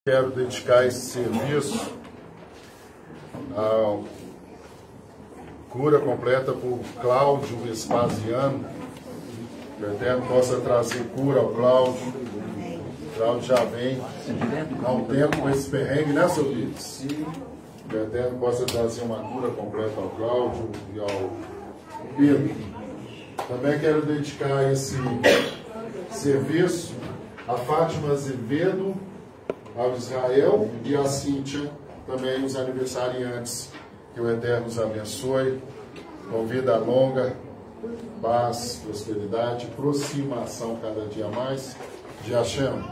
Quero dedicar esse serviço à cura completa por Cláudio Vespasiano. Que o Eterno possa trazer cura ao Cláudio. Cláudio já vem há um tempo com esse perrengue, né, seu Pires? Que o Eterno possa trazer uma cura completa ao Cláudio e ao Pedro. Também quero dedicar esse serviço a Fátima Azevedo, ao Israel e a Cíntia, também os aniversariantes. Que o Eterno os abençoe, com vida longa, paz, prosperidade, aproximação cada dia mais de Hashem.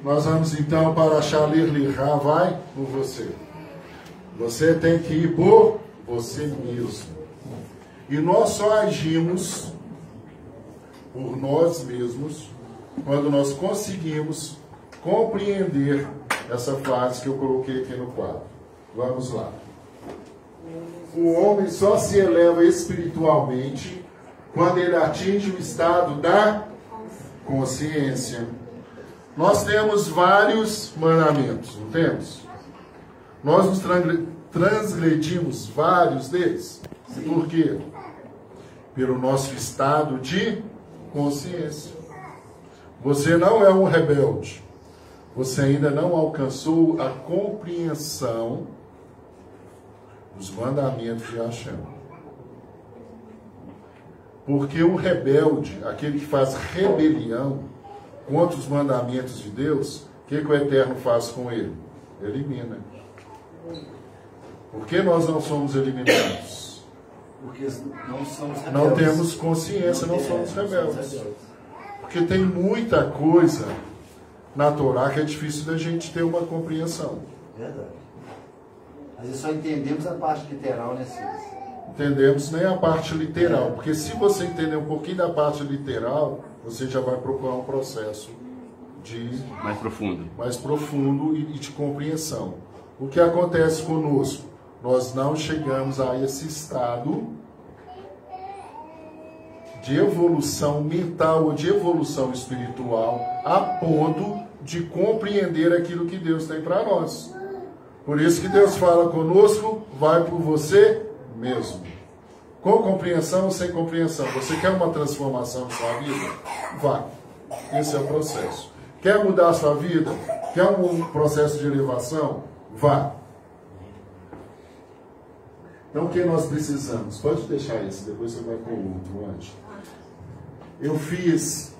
Nós vamos então para Shalir Lirá, vai por você. Você tem que ir por você mesmo. E nós só agimos por nós mesmos quando nós conseguimos compreender essa frase que eu coloquei aqui no quadro. Vamos lá. O homem só se eleva espiritualmente quando ele atinge o estado da consciência. Nós temos vários mandamentos, não temos? Nós nos transgredimos vários deles. Por quê? Pelo nosso estado de consciência. Você não é um rebelde. Você ainda não alcançou a compreensão dos mandamentos de Hashem. Porque o rebelde, aquele que faz rebelião contra os mandamentos de Deus, o que o Eterno faz com ele? Elimina. Por que nós não somos eliminados? Porque não somos rebeldes. Não temos consciência, não somos rebeldes. Porque tem muita coisa na Torá que é difícil da gente ter uma compreensão. Verdade. Às vezes só entendemos a parte literal, né, Cícero? Entendemos nem a parte literal. Porque se você entender um pouquinho da parte literal, você já vai procurar um processo mais profundo e de compreensão. O que acontece conosco? Nós não chegamos a esse estado de evolução mental ou de evolução espiritual a ponto de compreender aquilo que Deus tem para nós. Por isso que Deus fala conosco, vai por você mesmo. Com compreensão ou sem compreensão. Você quer uma transformação na sua vida? Vá. Esse é o processo. Quer mudar a sua vida? Quer um processo de elevação? Vá. Então, o que nós precisamos? Pode deixar esse, depois você vai com o outro antes. Eu fiz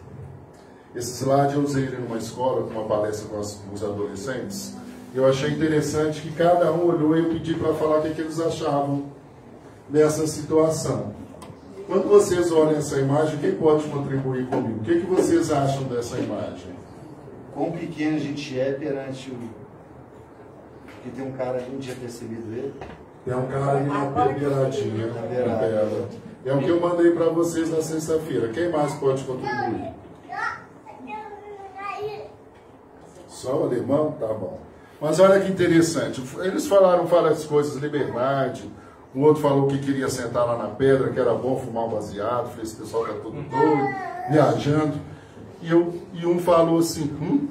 esse slide, eu usei ele numa escola, numa palestra com os adolescentes. Eu achei interessante que cada um olhou e eu pedi para falar o que eles achavam dessa situação. Quando vocês olham essa imagem, quem pode contribuir comigo? O que vocês acham dessa imagem? Quão pequeno a gente é perante o... Porque tem um cara que não tinha percebido ele. Tem um cara aí na beiradinha. É o que eu mandei para vocês na sexta-feira. Quem mais pode contribuir? Só o alemão? Tá bom. Mas olha que interessante. Eles falaram várias coisas, liberdade. O outro falou que queria sentar lá na pedra, que era bom fumar um baseado. Falei, esse pessoal tá todo doido, viajando. E um falou assim,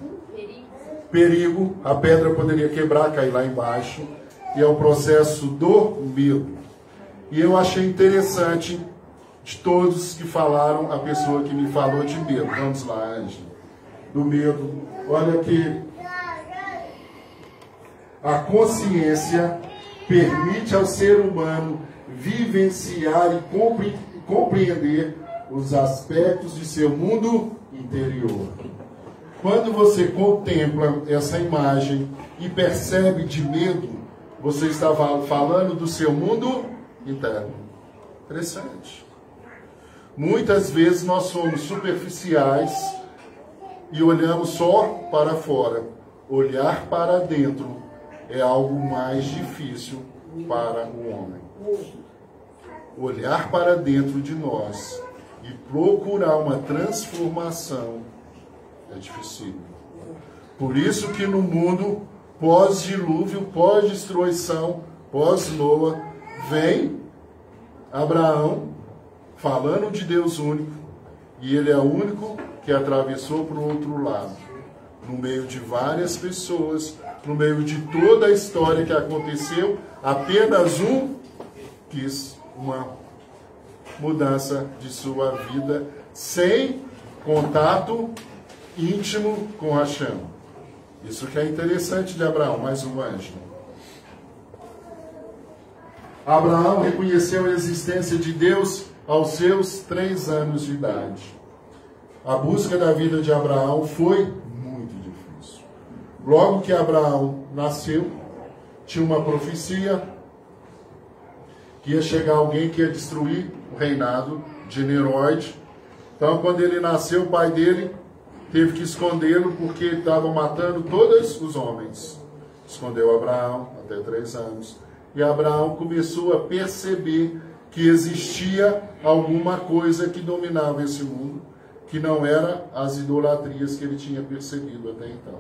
perigo, a pedra poderia quebrar, cair lá embaixo. E é o processo do medo. E eu achei interessante, de todos que falaram, a pessoa que me falou de medo. Vamos lá, Ângela. Do medo. Olha que a consciência permite ao ser humano vivenciar e compreender os aspectos de seu mundo interior. Quando você contempla essa imagem e percebe de medo, você está falando do seu mundo interno. Interessante. Muitas vezes nós somos superficiais e olhamos só para fora. Olhar para dentro é algo mais difícil para o homem. Olhar para dentro de nós e procurar uma transformação é difícil. Por isso que no mundo pós-dilúvio, pós-destruição, pós-Noa, vem Abraão falando de Deus único, e ele é único que atravessou para o outro lado. No meio de várias pessoas, no meio de toda a história que aconteceu, apenas um quis uma mudança de sua vida sem contato íntimo com Hashem. Isso que é interessante de Abraão, mais um anjo. Abraão reconheceu a existência de Deus aos seus 3 anos de idade. A busca da vida de Abraão foi muito difícil. Logo que Abraão nasceu, tinha uma profecia que ia chegar alguém que ia destruir o reinado de Nimrod. Então, quando ele nasceu, o pai dele teve que escondê-lo porque estavam matando todos os homens. Escondeu Abraão até 3 anos. E Abraão começou a perceber que existia alguma coisa que dominava esse mundo, que não era as idolatrias que ele tinha percebido até então.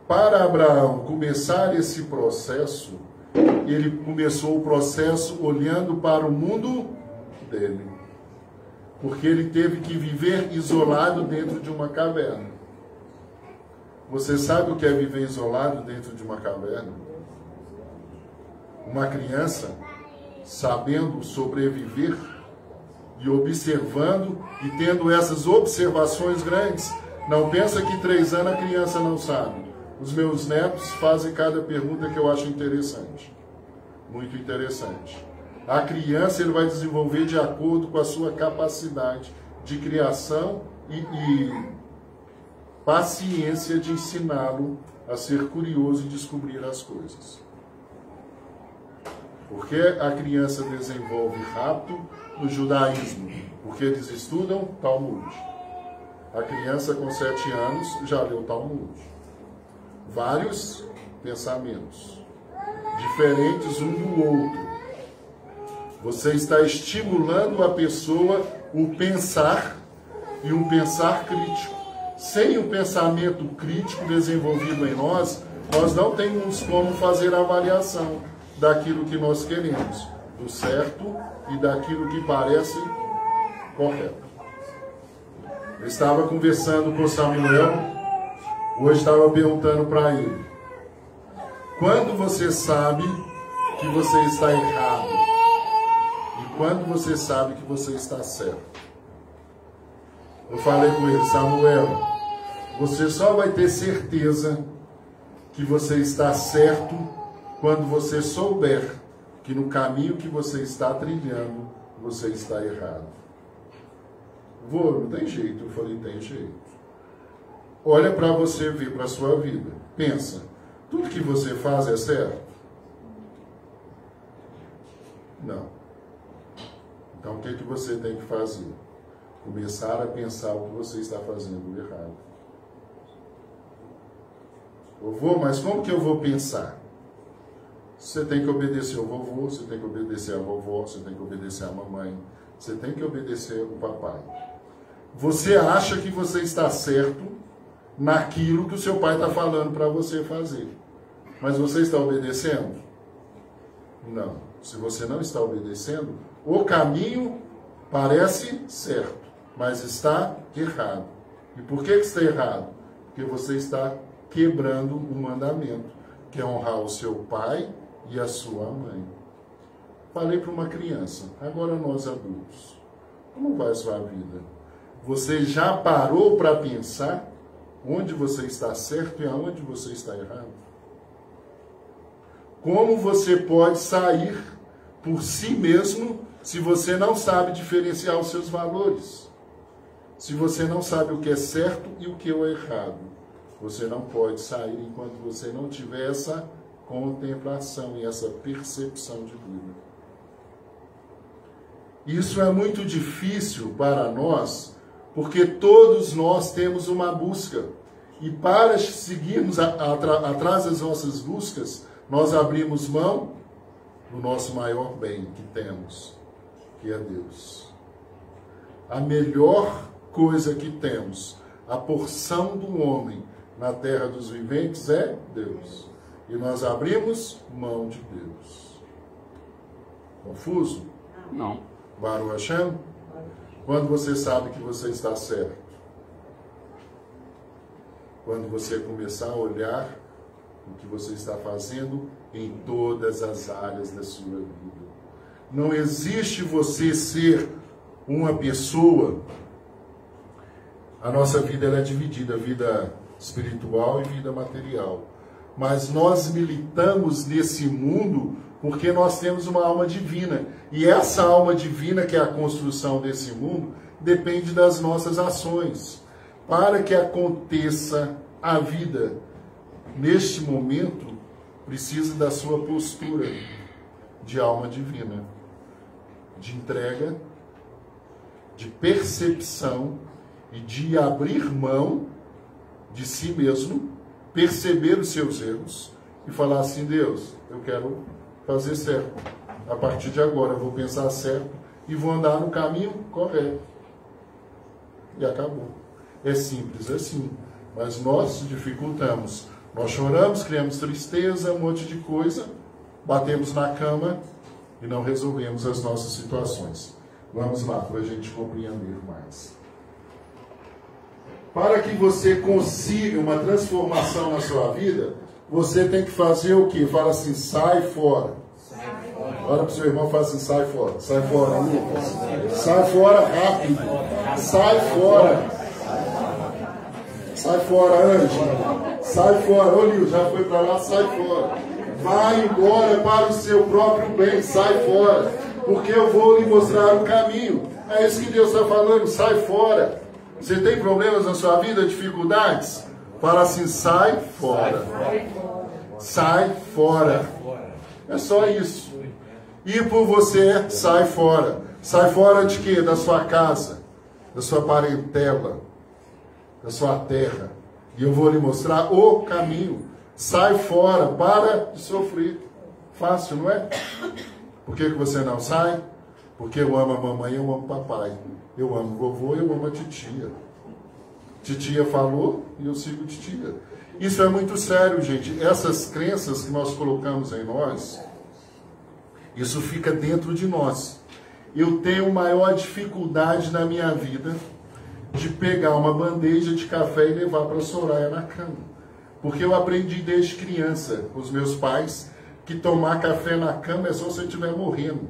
Para Abraão começar esse processo, ele começou o processo olhando para o mundo dele. Porque ele teve que viver isolado dentro de uma caverna. Você sabe o que é viver isolado dentro de uma caverna? Uma criança, sabendo sobreviver e observando e tendo essas observações grandes, não pensa que 3 anos a criança não sabe. Os meus netos fazem cada pergunta que eu acho interessante. Muito interessante. A criança ele vai desenvolver de acordo com a sua capacidade de criação e paciência de ensiná-lo a ser curioso e descobrir as coisas. Porque a criança desenvolve rápido no judaísmo? Porque eles estudam Talmud. A criança com 7 anos já leu Talmud. Vários pensamentos, diferentes um do outro. Você está estimulando a pessoa o pensar e um pensar crítico. Sem o pensamento crítico desenvolvido em nós, nós não temos como fazer a avaliação daquilo que nós queremos, do certo e daquilo que parece correto. Eu estava conversando com Samuel, hoje estava perguntando para ele, quando você sabe que você está errado e quando você sabe que você está certo? Eu falei com ele, Samuel, você só vai ter certeza que você está certo quando você souber que no caminho que você está trilhando, você está errado. Vô, não tem jeito. Eu falei, tem jeito. Olha para você ver, para a sua vida. Pensa, tudo que você faz é certo? Não. Então o que que você tem que fazer? Começar a pensar o que você está fazendo errado. Vô, mas como que eu vou pensar? Você tem que obedecer o vovô, você tem que obedecer a vovó, você tem que obedecer a mamãe, você tem que obedecer o papai. Você acha que você está certo naquilo que o seu pai está falando para você fazer. Mas você está obedecendo? Não. Se você não está obedecendo, o caminho parece certo, mas está errado. E por que está errado? Porque você está quebrando o mandamento, que é honrar o seu pai e a sua mãe. Falei para uma criança, agora nós adultos, como vai a sua vida? Você já parou para pensar onde você está certo e aonde você está errado? Como você pode sair por si mesmo se você não sabe diferenciar os seus valores? Se você não sabe o que é certo e o que é errado? Você não pode sair enquanto você não tiver essa contemplação e essa percepção de vida. Isso é muito difícil para nós, porque todos nós temos uma busca. E para seguirmos atrás das nossas buscas, nós abrimos mão do nosso maior bem que temos, que é Deus. A melhor coisa que temos, a porção do homem na terra dos viventes é Deus. E nós abrimos mão de Deus. Confuso? Não. Baruch Hashem? Quando você sabe que você está certo? Quando você começar a olhar o que você está fazendo em todas as áreas da sua vida. Não existe você ser uma pessoa. A nossa vida ela é dividida, vida espiritual e vida material. Mas nós militamos nesse mundo porque nós temos uma alma divina. E essa alma divina, que é a construção desse mundo, depende das nossas ações. Para que aconteça a vida neste momento, precisa da sua postura de alma divina, de entrega, de percepção e de abrir mão de si mesmo, perceber os seus erros e falar assim: Deus, eu quero fazer certo. A partir de agora eu vou pensar certo e vou andar no caminho correto. E acabou. É simples assim. Mas nós dificultamos. Nós choramos, criamos tristeza, um monte de coisa, batemos na cama e não resolvemos as nossas situações. Vamos lá, para a gente compreender mais. Para que você consiga uma transformação na sua vida, você tem que fazer o quê? Fala assim: sai fora. Olha para o seu irmão e fala assim: sai fora. Sai fora, Lucas. Sai fora rápido. Sai fora. Sai fora, Ângela. Sai fora. Ô, Lil, já foi para lá, sai fora. Vai embora para o seu próprio bem. Sai fora. Porque eu vou lhe mostrar o caminho. É isso que Deus está falando. Sai fora. Você tem problemas na sua vida, dificuldades? Fala assim: sai fora. Sai fora. É só isso. E por você, sai fora. Sai fora de quê? Da sua casa, da sua parentela, da sua terra. E eu vou lhe mostrar o caminho. Sai fora, para de sofrer. Fácil, não é? Por que você não sai? Porque eu amo a mamãe, eu amo o papai. Eu amo o vovô, eu amo a titia. Titia falou e eu sigo titia. Isso é muito sério, gente. Essas crenças que nós colocamos em nós, isso fica dentro de nós. Eu tenho maior dificuldade na minha vida de pegar uma bandeja de café e levar para a Soraya na cama. Porque eu aprendi desde criança com os meus pais que tomar café na cama é só se eu estiver morrendo.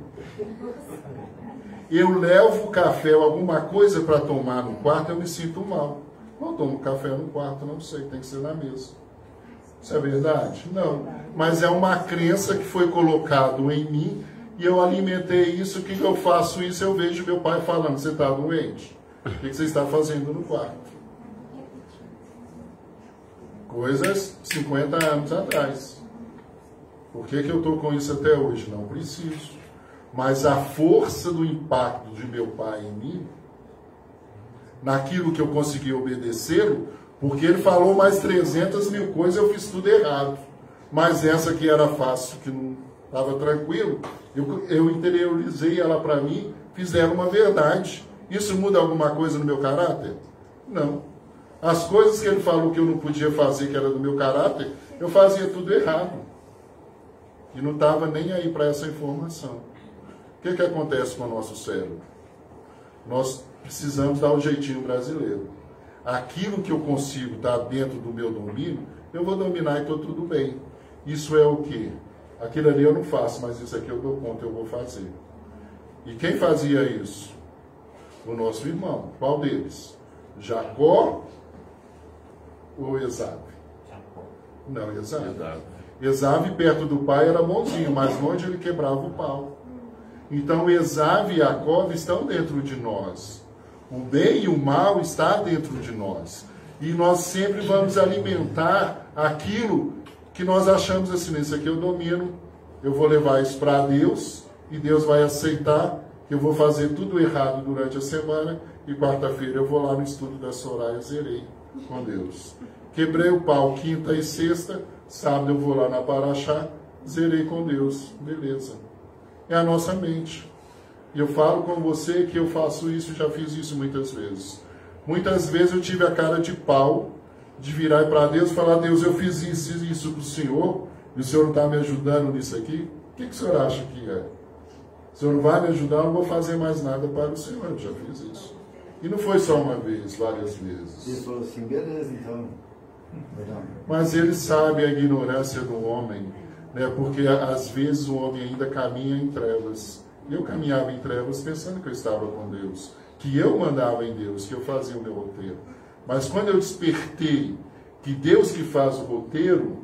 Eu levo café ou alguma coisa para tomar no quarto, eu me sinto mal. Não tomo café no quarto, não sei, tem que ser na mesa. Isso é verdade? Não. Mas é uma crença que foi colocado em mim e eu alimentei isso. O que eu faço isso? Eu vejo meu pai falando: você está doente? O que você está fazendo no quarto? Coisas 50 anos atrás. Por que eu estou com isso até hoje? Não preciso. Mas a força do impacto de meu pai em mim, naquilo que eu consegui obedecê-lo, porque ele falou mais 300 mil coisas, eu fiz tudo errado. Mas essa que era fácil, que não estava tranquilo, eu interiorizei ela para mim, fiz ela uma verdade. Isso muda alguma coisa no meu caráter? Não. As coisas que ele falou que eu não podia fazer, que era do meu caráter, eu fazia tudo errado. E não estava nem aí para essa informação. O que acontece com o nosso cérebro? Nós precisamos dar o jeitinho brasileiro. Aquilo que eu consigo estar dentro do meu domínio, eu vou dominar e estou tudo bem. Isso é o quê? Aquilo ali eu não faço, mas isso aqui eu dou conta, eu vou fazer. E quem fazia isso? O nosso irmão. Qual deles? Jacó ou Esaú? Não, Esaú. Esaú, perto do pai, era bonzinho, mas longe ele quebrava o pau. Então, Esaú e Jacó estão dentro de nós. O bem e o mal está dentro de nós. E nós sempre vamos alimentar aquilo que nós achamos assim: isso aqui eu domino, eu vou levar isso para Deus, e Deus vai aceitar que eu vou fazer tudo errado durante a semana, e quarta-feira eu vou lá no estudo da Soraya, zerei com Deus. Quebrei o pau quinta e sexta, sábado eu vou lá na Paraxá, zerei com Deus, beleza. É a nossa mente. E eu falo com você que eu faço isso, já fiz isso muitas vezes. Muitas vezes eu tive a cara de pau de virar para Deus e falar: Deus, eu fiz isso para o Senhor, e o Senhor não está me ajudando nisso aqui. O que o Senhor acha que é? O Senhor não vai me ajudar, eu não vou fazer mais nada para o Senhor. Eu já fiz isso. E não foi só uma vez, várias vezes. Ele falou assim, beleza, então. Mas ele sabe a ignorância do homem, né? Porque às vezes o homem ainda caminha em trevas. Eu caminhava em trevas pensando que eu estava com Deus, que eu mandava em Deus, que eu fazia o meu roteiro. Mas quando eu despertei que Deus que faz o roteiro,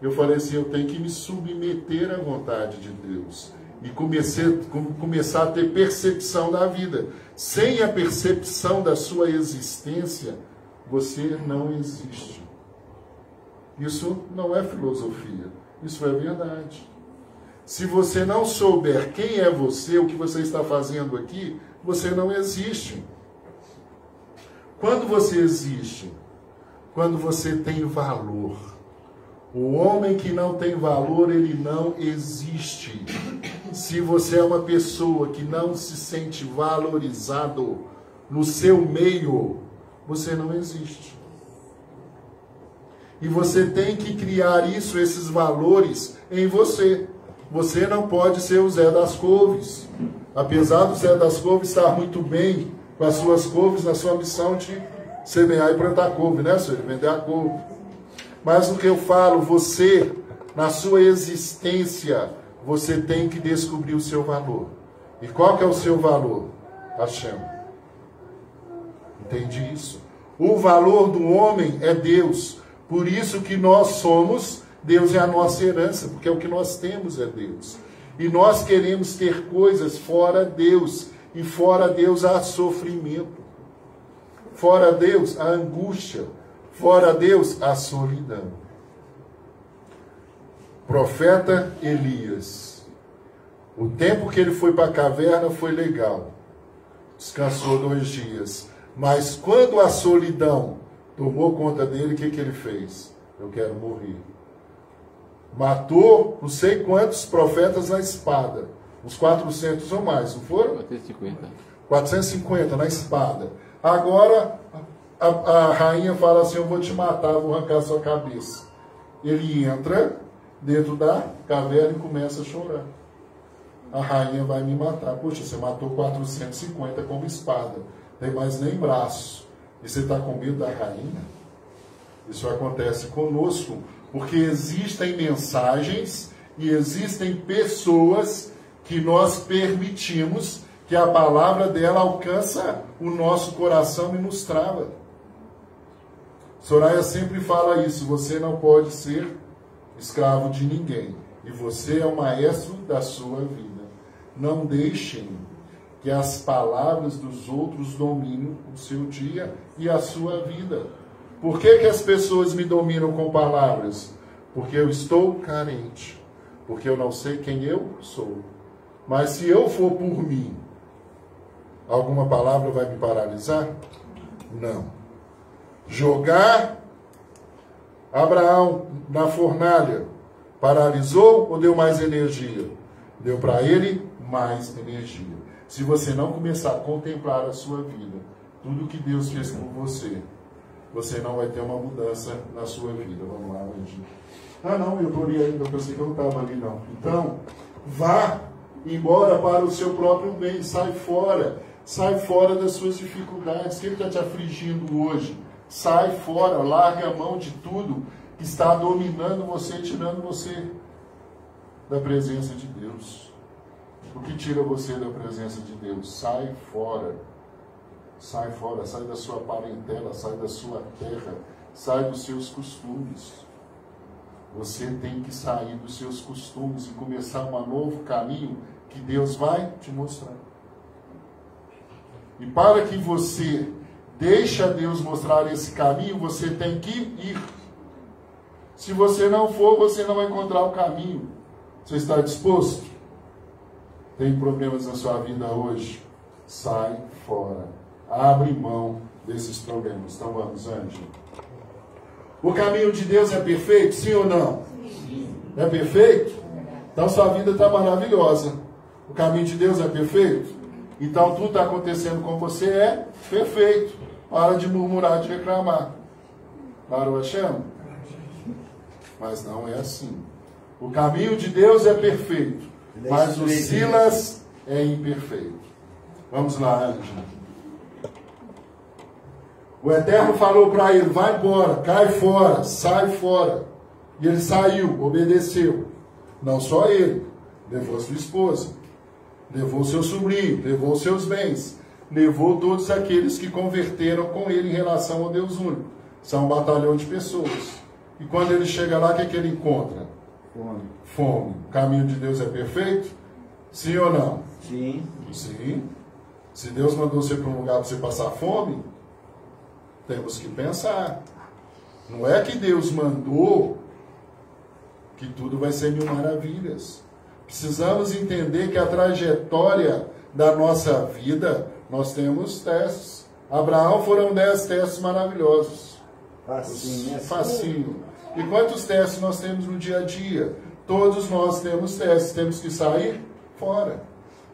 eu falei assim, eu tenho que me submeter à vontade de Deus. E começar a ter percepção da vida. Sem a percepção da sua existência, você não existe. Isso não é filosofia, isso é verdade. Se você não souber quem é você, o que você está fazendo aqui, você não existe. Quando você existe? Quando você tem valor. O homem que não tem valor, ele não existe. Se você é uma pessoa que não se sente valorizado no seu meio, você não existe. E você tem que criar isso, esses valores em você. Você não pode ser o Zé das Couves. Apesar do Zé das Couves estar muito bem com as suas couves na sua missão de semear e plantar couve, né, senhor? Vender a couve. Mas o que eu falo, você, na sua existência, você tem que descobrir o seu valor. E qual que é o seu valor? Hashem. Entende isso? O valor do homem é Deus. Por isso que nós somos, Deus é a nossa herança, porque o que nós temos é Deus. E nós queremos ter coisas fora Deus. E fora Deus há sofrimento. Fora Deus há angústia. Fora Deus há solidão. Profeta Elias. O tempo que ele foi para a caverna foi legal. Descansou 2 dias. Mas quando a solidão tomou conta dele, o que ele fez? Eu quero morrer. Matou não sei quantos profetas na espada. Uns 400 ou mais, não foram? 450. 450 na espada. Agora a rainha fala assim, eu vou te matar, vou arrancar sua cabeça. Ele entra dentro da caverna e começa a chorar. A rainha vai me matar. Poxa, você matou 450 com uma espada. Tem mais nem braço. E você está com medo da rainha? Isso acontece conosco, porque existem mensagens e existem pessoas que nós permitimos que a palavra dela alcança o nosso coração e nos trava. Soraya sempre fala isso, você não pode ser escravo de ninguém. E você é o maestro da sua vida. Não deixem que as palavras dos outros dominem o seu dia e a sua vida. Por que as pessoas me dominam com palavras? Porque eu estou carente. Porque eu não sei quem eu sou. Mas se eu for por mim, alguma palavra vai me paralisar? Não. Jogar Abraão na fornalha paralisou ou deu mais energia? Deu para ele mais energia. Se você não começar a contemplar a sua vida, tudo que Deus fez por você, você não vai ter uma mudança na sua vida. Vamos lá, Andy. Ah, não, eu estou ali ainda, eu pensei que eu não estava ali, não. Então, vá embora para o seu próprio bem, sai fora das suas dificuldades. O que está te afligindo hoje? Sai fora, larga a mão de tudo que está dominando você, tirando você da presença de Deus. O que tira você da presença de Deus? Sai fora. Sai fora, sai da sua parentela, sai da sua terra, sai dos seus costumes. Você tem que sair dos seus costumes e começar um novo caminho que Deus vai te mostrar. E para que você deixe Deus mostrar esse caminho, você tem que ir. Se você não for, você não vai encontrar o caminho. Você está disposto? Tem problemas na sua vida hoje? Sai fora. Abre mão desses problemas. Então vamos, Ângelo. O caminho de Deus é perfeito? Sim ou não? Sim. É perfeito? Então sua vida está maravilhosa. O caminho de Deus é perfeito? Então tudo está acontecendo com você é perfeito. Para de murmurar, de reclamar. Para o Hashem? Mas não é assim. O caminho de Deus é perfeito. Mas o Silas é imperfeito. Vamos lá, Ângela. O Eterno falou para ele, vai embora, cai fora, sai fora. E ele saiu, obedeceu. Não só ele, levou sua esposa, levou seu sobrinho, levou seus bens, levou todos aqueles que converteram com ele em relação ao Deus único. São um batalhão de pessoas. E quando ele chega lá, o que ele encontra? Fome. Fome. O caminho de Deus é perfeito? Sim ou não? Sim. Sim. Se Deus mandou você para um lugar para você passar fome, temos que pensar. Não é que Deus mandou que tudo vai ser mil maravilhas. Precisamos entender que a trajetória da nossa vida, nós temos testes. Abraão foram 10 testes maravilhosos. Facinho. Facinho. E quantos testes nós temos no dia a dia? Todos nós temos testes, temos que sair fora.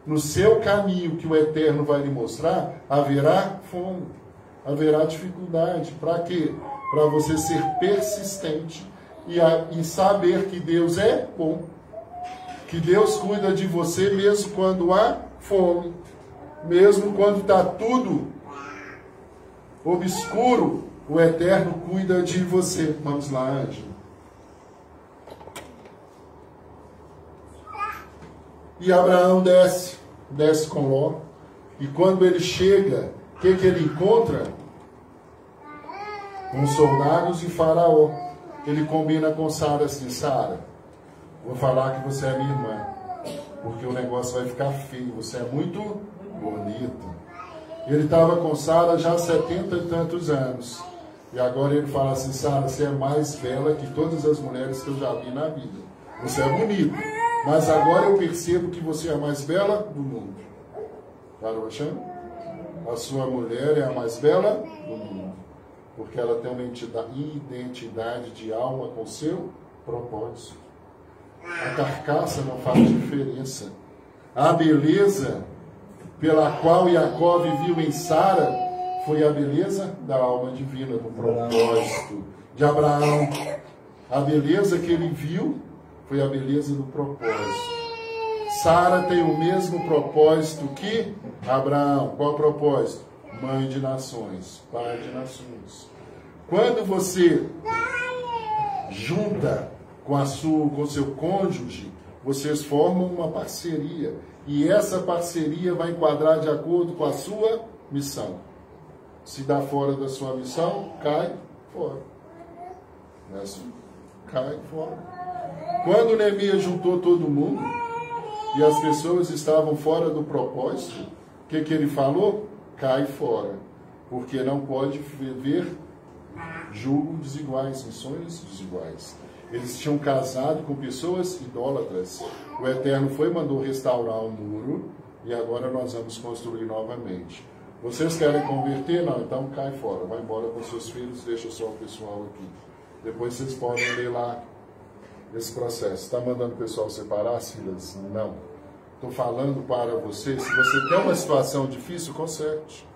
No seu caminho que o Eterno vai lhe mostrar, haverá fome, haverá dificuldade. Para quê? Para você ser persistente e saber que Deus é bom, que Deus cuida de você mesmo quando há fome, mesmo quando está tudo obscuro, o Eterno cuida de você. Vamos lá, Ângelo. E Abraão desce com Ló. E quando ele chega, o que ele encontra? Com soldados e Faraó. Ele combina com Sara assim, Sara, vou falar que você é minha irmã, porque o negócio vai ficar feio, você é muito bonita. Ele estava com Sara já há 70 e tantos anos. E agora ele fala assim, Sara, você é mais bela que todas as mulheres que eu já vi na vida. Você é bonita, mas agora eu percebo que você é a mais bela do mundo. Parou achando? A sua mulher é a mais bela do mundo. Porque ela tem uma identidade de alma com seu propósito. A carcaça não faz diferença. A beleza pela qual Jacó viu em Sara foi a beleza da alma divina, do propósito de Abraão. A beleza que ele viu foi a beleza do propósito. Sara tem o mesmo propósito que Abraão. Qual o propósito? Mãe de nações, pai de nações. Quando você junta com seu cônjuge, vocês formam uma parceria. E essa parceria vai enquadrar de acordo com a sua missão. Se dá fora da sua missão, cai fora. Não é assim? Cai fora. Quando Neemias juntou todo mundo e as pessoas estavam fora do propósito, o que ele falou? Cai fora. Porque não pode viver julgo desiguais, missões desiguais. Eles tinham casado com pessoas idólatras. O Eterno mandou restaurar o muro e agora nós vamos construir novamente. Vocês querem converter? Não, então cai fora. Vai embora com seus filhos, deixa só o pessoal aqui. Depois vocês podem ler lá esse processo. Está mandando o pessoal separar, Silas? Não. Estou falando para você, se você tem uma situação difícil, conserte.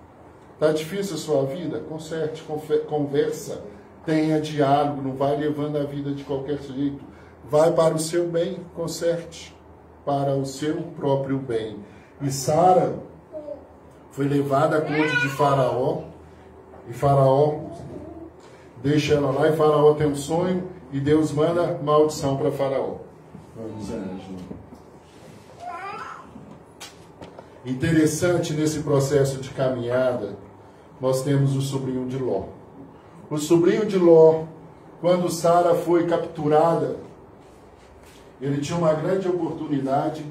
Está difícil a sua vida? Conserte, conversa, tenha diálogo, não vai levando a vida de qualquer jeito. Vai para o seu bem, conserte, para o seu próprio bem. E Sara foi levada à corte de Faraó, e Faraó deixa ela lá, e Faraó tem um sonho, e Deus manda maldição para Faraó. Vamos, Ângela. Interessante nesse processo de caminhada, nós temos o sobrinho de Ló. O sobrinho de Ló, quando Sara foi capturada, ele tinha uma grande oportunidade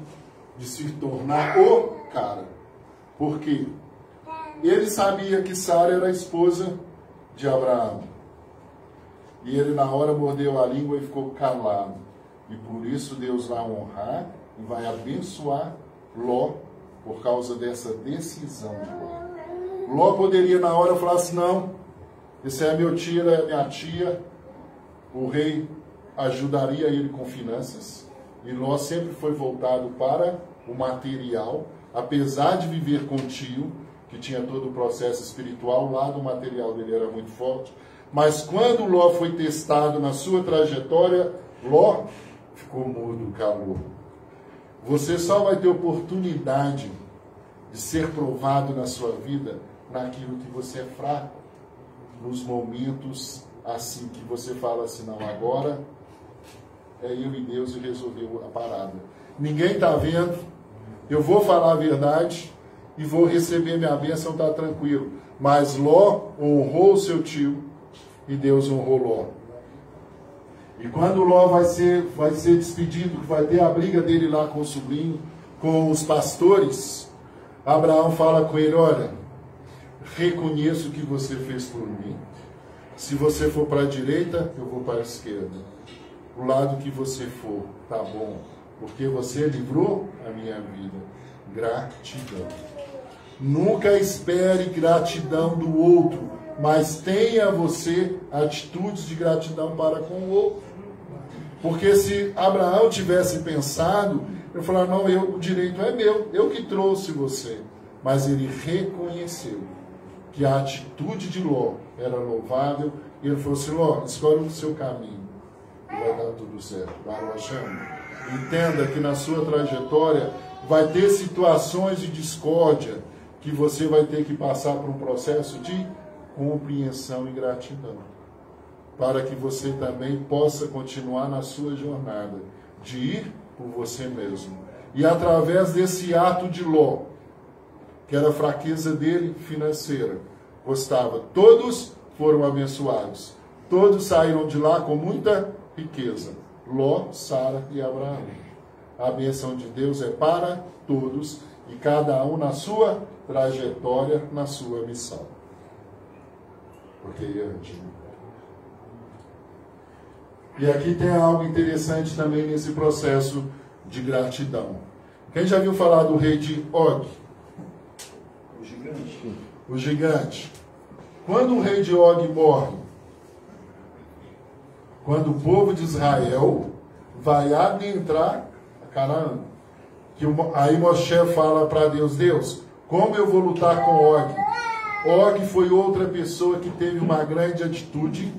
de se tornar o cara. Por quê? Ele sabia que Sara era a esposa de Abraão. E ele na hora mordeu a língua e ficou calado. E por isso Deus vai honrar e vai abençoar Ló por causa dessa decisão de Ló. Ló poderia na hora falar assim, não, esse é meu tio, é minha tia. O rei ajudaria ele com finanças. E Ló sempre foi voltado para o material, apesar de viver com o tio, que tinha todo o processo espiritual, o lado material dele era muito forte. Mas quando Ló foi testado na sua trajetória, Ló ficou mudo, calou. Você só vai ter oportunidade de ser provado na sua vida naquilo que você é fraco. Nos momentos assim que você fala assim, não, agora é eu e Deus e resolveu a parada. Ninguém está vendo, eu vou falar a verdade e vou receber minha bênção, tá tranquilo. Mas Ló honrou seu tio e Deus honrou Ló. E quando Ló vai ser despedido, vai ter a briga dele lá com o sobrinho, com os pastores, Abraão fala com ele, olha, reconheço o que você fez por mim. Se você for para a direita, eu vou para a esquerda. O lado que você for, tá bom, porque você livrou a minha vida. Gratidão. Nunca espere gratidão do outro, mas tenha você atitudes de gratidão para com o outro. Porque se Abraão tivesse pensado, eu falar, não, o direito é meu, eu que trouxe você. Mas ele reconheceu que a atitude de Ló era louvável, e ele falou assim, Ló, escolhe o seu caminho, e vai dar tudo certo. Entenda que na sua trajetória vai ter situações de discórdia, que você vai ter que passar por um processo de compreensão e gratidão, para que você também possa continuar na sua jornada, de ir por você mesmo. E através desse ato de Ló, que era a fraqueza dele financeira, gostava, todos foram abençoados, todos saíram de lá com muita riqueza, Ló, Sara e Abraão. A bênção de Deus é para todos, e cada um na sua trajetória, na sua missão. Porque e aqui tem algo interessante também nesse processo de gratidão. Quem já viu falar do rei de Og? O gigante. O gigante. Quando o rei de Og morre, quando o povo de Israel vai adentrar a Canaã, aí Moshe fala para Deus, Deus, como eu vou lutar com Og? Og foi outra pessoa que teve uma grande atitude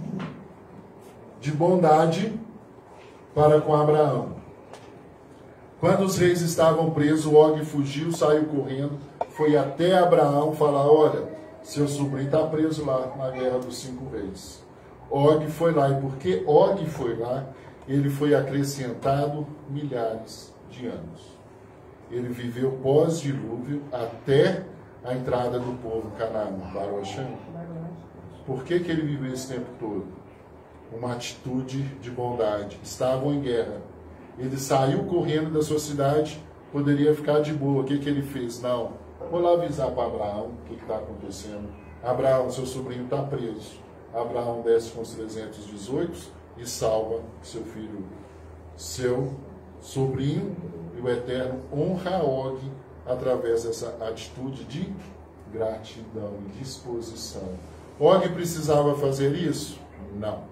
de bondade para com Abraão. Quando os reis estavam presos, Og fugiu, saiu correndo, foi até Abraão falar, olha, seu sobrinho está preso lá na guerra dos 5 reis. Og foi lá, e porque Og foi lá, ele foi acrescentado milhares de anos. Ele viveu pós-dilúvio até a entrada do povo Canaã, Baruch Hashem. Por que ele viveu esse tempo todo? Uma atitude de bondade. Estavam em guerra. Ele saiu correndo da sua cidade, poderia ficar de boa. O que ele fez? Não. Vou lá avisar para Abraão o que está acontecendo. Abraão, seu sobrinho está preso. Abraão desce com os 318 e salva seu filho, seu sobrinho, e o Eterno honra Og através dessa atitude de gratidão e disposição. Og precisava fazer isso? Não.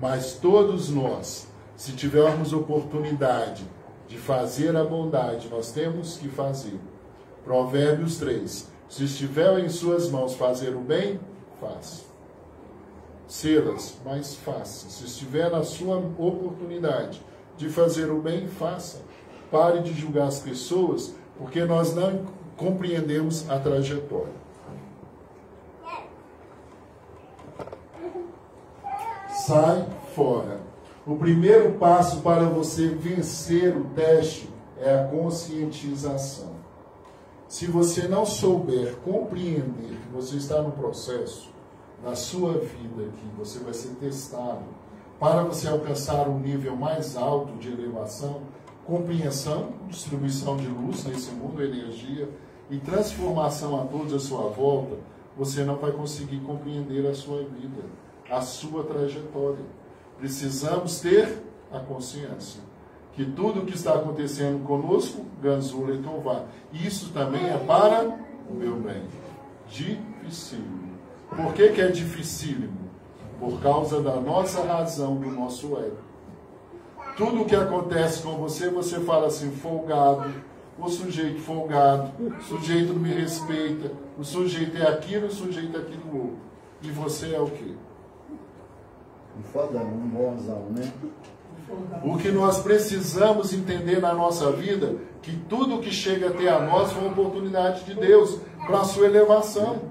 Mas todos nós, se tivermos oportunidade de fazer a bondade, nós temos que fazer. Provérbios 3. Se estiver em suas mãos fazer o bem, faça. Celas, mas faça. Se estiver na sua oportunidade de fazer o bem, faça. Pare de julgar as pessoas, porque nós não compreendemos a trajetória. Sai fora. O primeiro passo para você vencer o teste é a conscientização. Se você não souber compreender que você está no processo, na sua vida, que você vai ser testado, para você alcançar um nível mais alto de elevação, compreensão, distribuição de luz nesse mundo, energia, e transformação a todos à sua volta, você não vai conseguir compreender a sua vida, a sua trajetória. Precisamos ter a consciência que tudo o que está acontecendo conosco, Ganzula e Tová, isso também é para o meu bem. Dificílimo. Por que é dificílimo? Por causa da nossa razão, do nosso ego. Tudo o que acontece com você, você fala assim, folgado, o sujeito folgado, o sujeito não me respeita, o sujeito é aquilo, o sujeito é aquilo outro. E você é o quê? Um fodão, um bonzão, né? O que nós precisamos entender na nossa vida, que tudo que chega até a nós foi uma oportunidade de Deus para a sua elevação.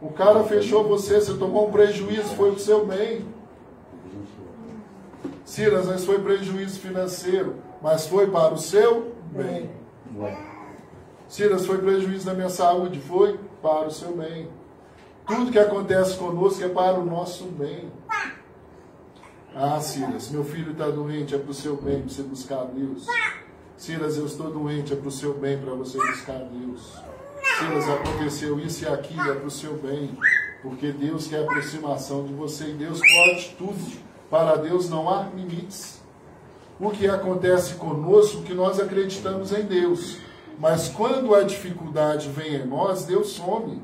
O cara fechou você tomou um prejuízo, foi o seu bem. Silas, mas foi prejuízo financeiro, mas foi para o seu bem. Silas, foi prejuízo da minha saúde, foi para o seu bem. Tudo que acontece conosco é para o nosso bem. Ah, Silas, meu filho está doente, é para o seu bem, para você buscar Deus. Silas, eu estou doente, é para o seu bem, para você buscar Deus. Silas, aconteceu isso e aquilo, é para o seu bem, porque Deus quer aproximação de você e Deus pode tudo. Para Deus não há limites. O que acontece conosco, que nós acreditamos em Deus, mas quando a dificuldade vem em nós, Deus some,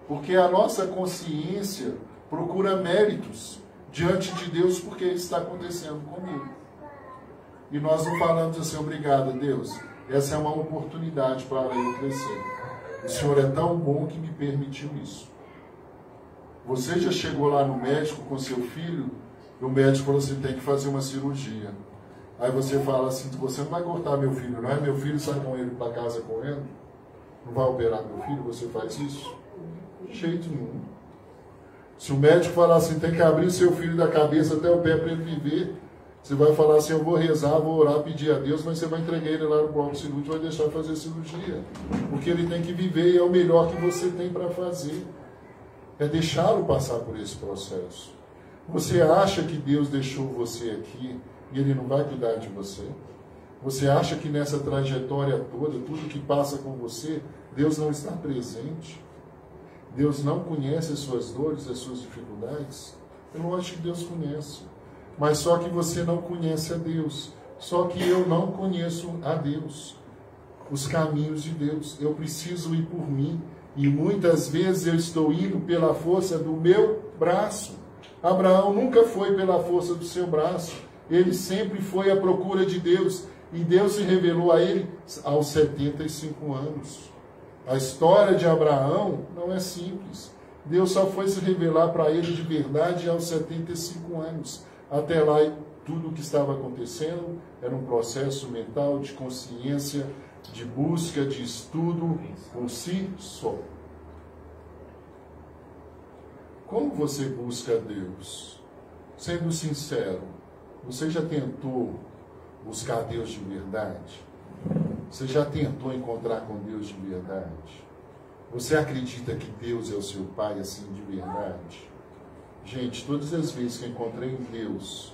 porque a nossa consciência procura méritos diante de Deus, porque isso está acontecendo comigo. E nós não falamos assim, obrigado, Deus, essa é uma oportunidade para eu crescer. O Senhor é tão bom que me permitiu isso. Você já chegou lá no médico com seu filho, e o médico falou assim, tem que fazer uma cirurgia. Aí você fala assim, você não vai cortar meu filho, não é? Meu filho sai com ele para casa correndo, não vai operar meu filho, você faz isso? De jeito nenhum. Se o médico falar assim, tem que abrir o seu filho da cabeça até o pé para ele viver, você vai falar assim, eu vou rezar, vou orar, pedir a Deus, mas você vai entregar ele lá no bloco cirúrgico e vai deixar fazer cirurgia. Porque ele tem que viver e é o melhor que você tem para fazer. É deixá-lo passar por esse processo. Você acha que Deus deixou você aqui e Ele não vai cuidar de você? Você acha que nessa trajetória toda, tudo que passa com você, Deus não está presente? Deus não conhece as suas dores, as suas dificuldades? Eu não acho que Deus conhece. Mas só que você não conhece a Deus. Só que eu não conheço a Deus. Os caminhos de Deus. Eu preciso ir por mim. E muitas vezes eu estou indo pela força do meu braço. Abraão nunca foi pela força do seu braço. Ele sempre foi à procura de Deus. E Deus se revelou a ele aos 75 anos. A história de Abraão não é simples. Deus só foi se revelar para ele de verdade aos 75 anos. Até lá, tudo o que estava acontecendo era um processo mental de consciência, de busca, de estudo por si só. Como você busca Deus? Sendo sincero, você já tentou buscar Deus de verdade? Você já tentou encontrar com Deus de verdade? Você acredita que Deus é o seu Pai assim de verdade? Gente, todas as vezes que eu encontrei em Deus,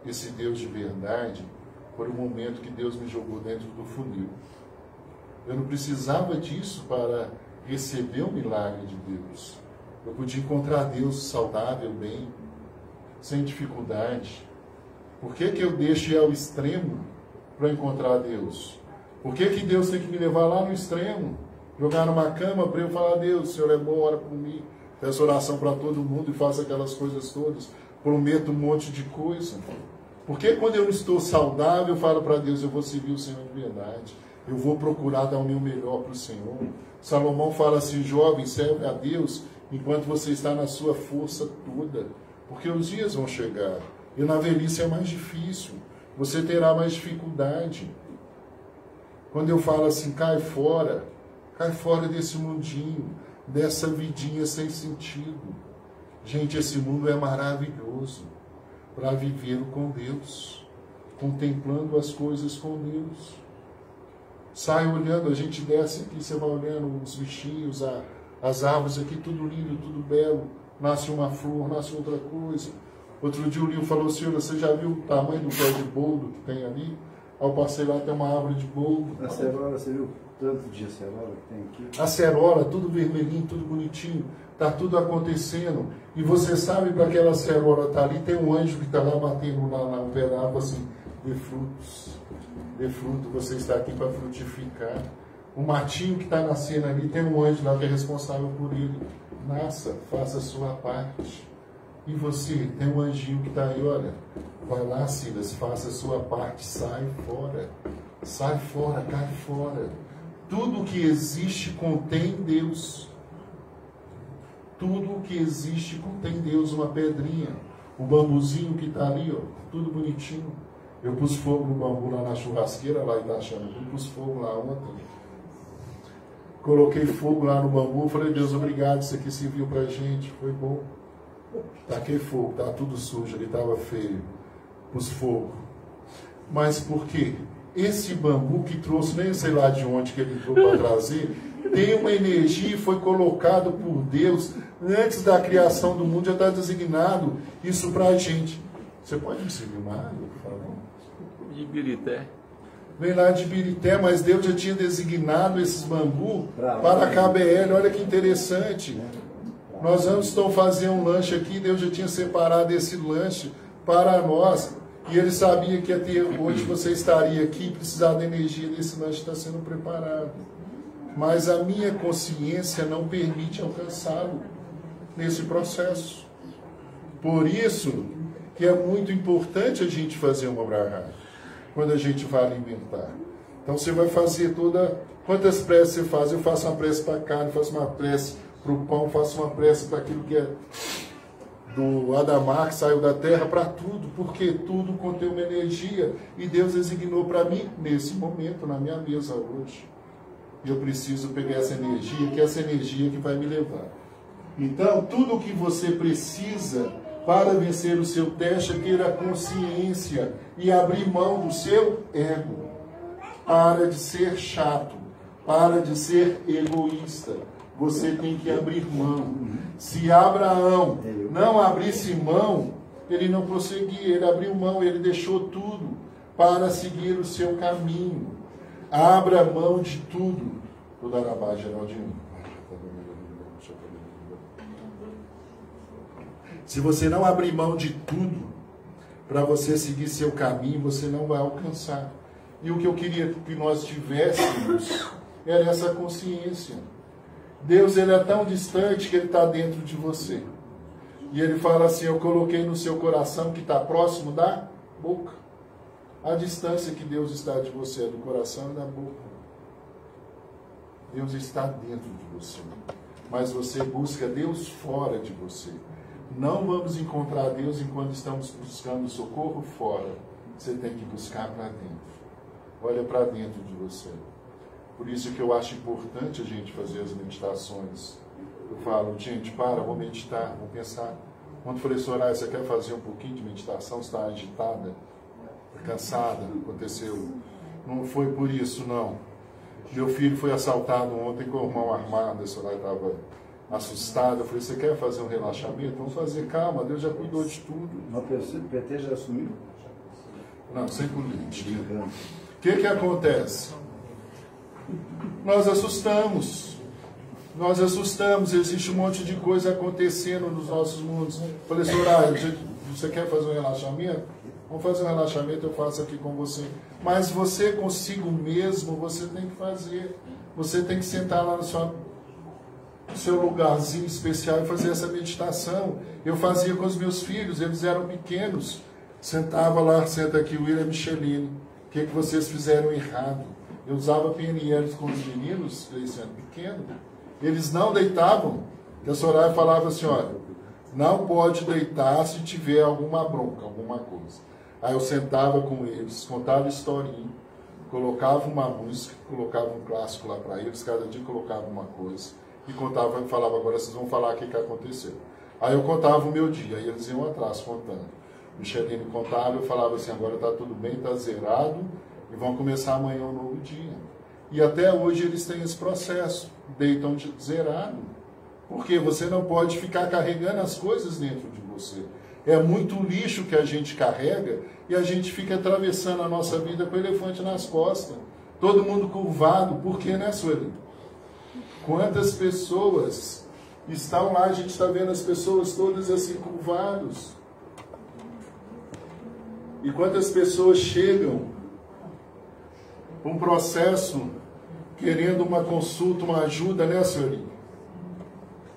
esse Deus de verdade, foi o momento que Deus me jogou dentro do funil. Eu não precisava disso para receber o milagre de Deus. Eu podia encontrar Deus saudável, bem, sem dificuldade. Por que que eu deixo ir ao extremo para encontrar Deus? Por que que Deus tem que me levar lá no extremo? Jogar numa cama para eu falar, Deus, o Senhor é bom, ora por mim. Peço oração para todo mundo e faço aquelas coisas todas. Prometo um monte de coisa. Porque quando eu não estou saudável, eu falo para Deus, eu vou servir o Senhor de verdade. Eu vou procurar dar o meu melhor para o Senhor. Salomão fala assim, jovem, serve a Deus enquanto você está na sua força toda. Porque os dias vão chegar. E na velhice é mais difícil. Você terá mais dificuldade. Quando eu falo assim, cai fora desse mundinho, dessa vidinha sem sentido. Gente, esse mundo é maravilhoso para viver com Deus, contemplando as coisas com Deus. Sai olhando, a gente desce aqui, você vai olhando os bichinhos, as árvores aqui, tudo lindo, tudo belo. Nasce uma flor, nasce outra coisa. Outro dia o Lio falou, senhor, você já viu o tamanho do pé de boldo que tem ali? Ao passei lá, tem uma árvore de boldo. A acerola, você viu tanto de acerola que tem aqui? Acerola, tudo vermelhinho, tudo bonitinho. Está tudo acontecendo. E você sabe, para aquela acerola estar ali, tem um anjo que está lá batendo lá no pé da árvore assim, dê frutos. Dê fruto, você está aqui para frutificar. O matinho que está nascendo ali, tem um anjo lá que é responsável por ele. Nasça, faça a sua parte. E você, tem um anjinho que está aí, olha, vai lá, Silas, faça a sua parte, sai fora, cai fora. Tudo que existe contém Deus. Tudo que existe contém Deus, uma pedrinha, O bambuzinho que está ali, ó, tudo bonitinho. Eu pus fogo no bambu lá na churrasqueira, lá em Itaxana. Eu pus fogo lá ontem. Coloquei fogo lá no bambu. Falei, Deus, obrigado, isso aqui serviu pra gente. Foi bom. Taquei fogo, tá tudo sujo, ele estava feio. Pus fogo. Mas por quê? Esse bambu que trouxe, nem sei lá de onde que ele entrou para trazer, tem uma energia e foi colocado por Deus antes da criação do mundo, já está designado isso para a gente. Você pode me servir uma água, por favor? De Birité. Vem lá de Birité, mas Deus já tinha designado esses bambu para a KBL. Olha que interessante. Nós vamos então fazer um lanche aqui, Deus já tinha separado esse lanche para nós. E ele sabia que até hoje você estaria aqui e precisar da energia desse lanche está sendo preparado. Mas a minha consciência não permite alcançá-lo nesse processo. Por isso que é muito importante a gente fazer uma brahá quando a gente vai alimentar. Então você vai fazer toda... Quantas preces você faz? Eu faço uma prece para a carne, faço uma prece para o pão, faço uma prece para aquilo que é do Adamar, que saiu da terra, para tudo, porque tudo contém uma energia e Deus designou para mim nesse momento, na minha mesa hoje. E eu preciso pegar essa energia, que é essa energia que vai me levar. Então, tudo o que você precisa para vencer o seu teste é ter a consciência e abrir mão do seu ego. Para de ser chato, para de ser egoísta. Você tem que abrir mão. Se Abraão não abrisse mão, ele não prosseguia, ele abriu mão, ele deixou tudo para seguir o seu caminho. Abra mão de tudo. Vou dar a base, Geraldinho. Se você não abrir mão de tudo para você seguir seu caminho, você não vai alcançar. E o que eu queria que nós tivéssemos era essa consciência. Deus, ele é tão distante que ele está dentro de você. E ele fala assim, eu coloquei no seu coração que está próximo da boca. A distância que Deus está de você é do coração e da boca. Deus está dentro de você. Mas você busca Deus fora de você. Não vamos encontrar Deus enquanto estamos buscando socorro fora. Você tem que buscar para dentro. Olha para dentro de você. Por isso que eu acho importante a gente fazer as meditações. Eu falo, gente, vou meditar, vou pensar. Quando eu falei, Soraya, você quer fazer um pouquinho de meditação? Você está agitada, cansada, aconteceu. Não foi por isso, não. Meu filho foi assaltado ontem com a mão armada, a Soraya estava assustada. Eu falei, você quer fazer um relaxamento? Vamos fazer, calma, Deus já cuidou de tudo. O PT já assumiu? Não, sem política. O que acontece? Nós assustamos, existe um monte de coisa acontecendo nos nossos mundos. Falei, Soraya, você quer fazer um relaxamento? Vamos fazer um relaxamento, eu faço aqui com você. Mas você consigo mesmo, você tem que fazer. Você tem que sentar lá no seu lugarzinho especial e fazer essa meditação. Eu fazia com os meus filhos, eles eram pequenos. Sentava lá, senta aqui, William Michelini. O que vocês fizeram errado? Eu usava PNLs com os meninos, eles sendo pequenos. Eles não deitavam. E a Soraya falava assim, olha, não pode deitar se tiver alguma bronca, alguma coisa. Aí eu sentava com eles, contava historinha, colocava uma música, colocava um clássico lá para eles, cada dia colocava uma coisa. E contava, falava, agora vocês vão falar o que aconteceu. Aí eu contava o meu dia, aí eles iam atrás contando. O Michelini contava, eu falava assim, agora está tudo bem, está zerado, e vão começar amanhã um novo dia. E até hoje eles têm esse processo, deitam zerado. Porque você não pode ficar carregando as coisas dentro de você. É muito lixo que a gente carrega e a gente fica atravessando a nossa vida com o elefante nas costas. Todo mundo curvado. Por quê, né, Sueli? Quantas pessoas estão lá, a gente está vendo as pessoas todas assim curvados. E quantas pessoas chegam para um processo querendo uma consulta, uma ajuda, né, senhorinha?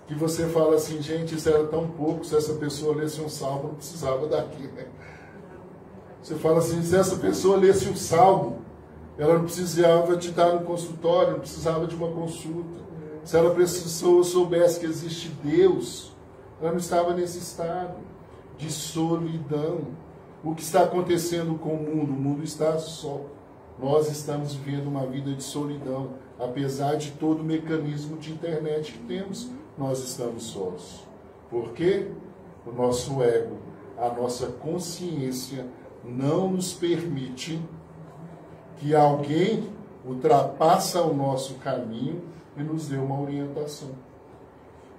Que você fala assim, gente, isso era tão pouco, se essa pessoa lesse um salmo, não precisava daqui, né? Você fala assim, se essa pessoa lesse um salmo, ela não precisava de estar no consultório, não precisava de uma consulta. Se ela soubesse que existe Deus, ela não estava nesse estado. de solidão. O que está acontecendo com o mundo? O mundo está só. Nós estamos vivendo uma vida de solidão. Apesar de todo o mecanismo de internet que temos, nós estamos sós. Por quê? O nosso ego, a nossa consciência não nos permite que alguém ultrapasse o nosso caminho e nos dê uma orientação.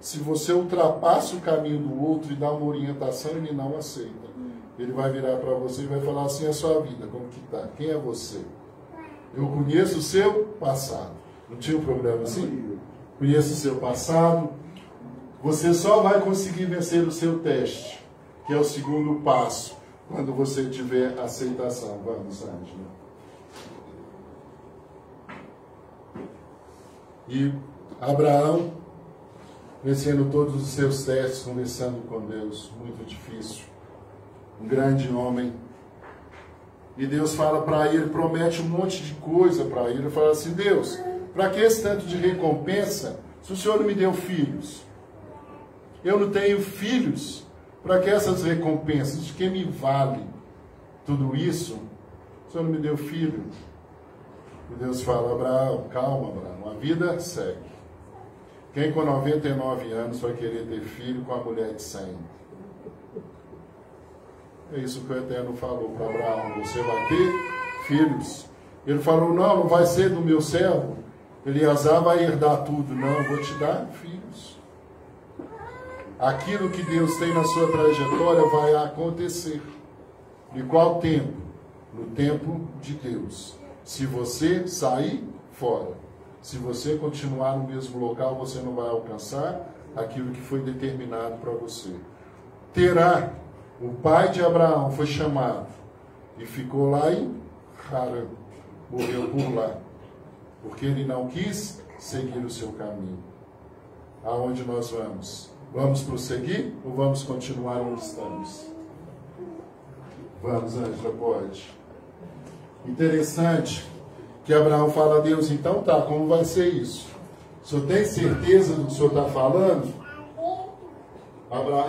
Se você ultrapassa o caminho do outro e dá uma orientação, ele não aceita. Ele vai virar para você e vai falar assim, a sua vida, como que está? Quem é você? Eu conheço o seu passado. Não tinha um problema assim? Conheço o seu passado. Você só vai conseguir vencer o seu teste, que é o segundo passo, quando você tiver aceitação. Vamos, Ângela. E Abraão, vencendo todos os seus testes, conversando com Deus, muito difícil. Um grande homem. E Deus fala para ele, promete um monte de coisa para ele. Ele fala assim, Deus, para que esse tanto de recompensa, se o Senhor não me deu filhos? Eu não tenho filhos, para que essas recompensas, de que me vale tudo isso? O Senhor não me deu filho. E Deus fala, Abraão, calma, Abraão, a vida segue. Quem com 99 anos vai querer ter filho com a mulher de 100? É isso que o Eterno falou para Abraão, você vai ter filhos. Ele falou, não vai ser do meu servo, Eleazar vai herdar tudo. Não, eu vou te dar filhos. Aquilo que Deus tem na sua trajetória vai acontecer. De qual tempo? No tempo de Deus. Se você sair fora, se você continuar no mesmo local, você não vai alcançar aquilo que foi determinado para você. Terá, o pai de Abraão foi chamado e ficou lá em Harã, morreu por lá, porque ele não quis seguir o seu caminho. Aonde nós vamos? Vamos prosseguir ou vamos continuar onde estamos? Vamos, Ângela, pode. Interessante que Abraão fala a Deus, então tá, como vai ser isso? O senhor tem certeza do que o senhor está falando?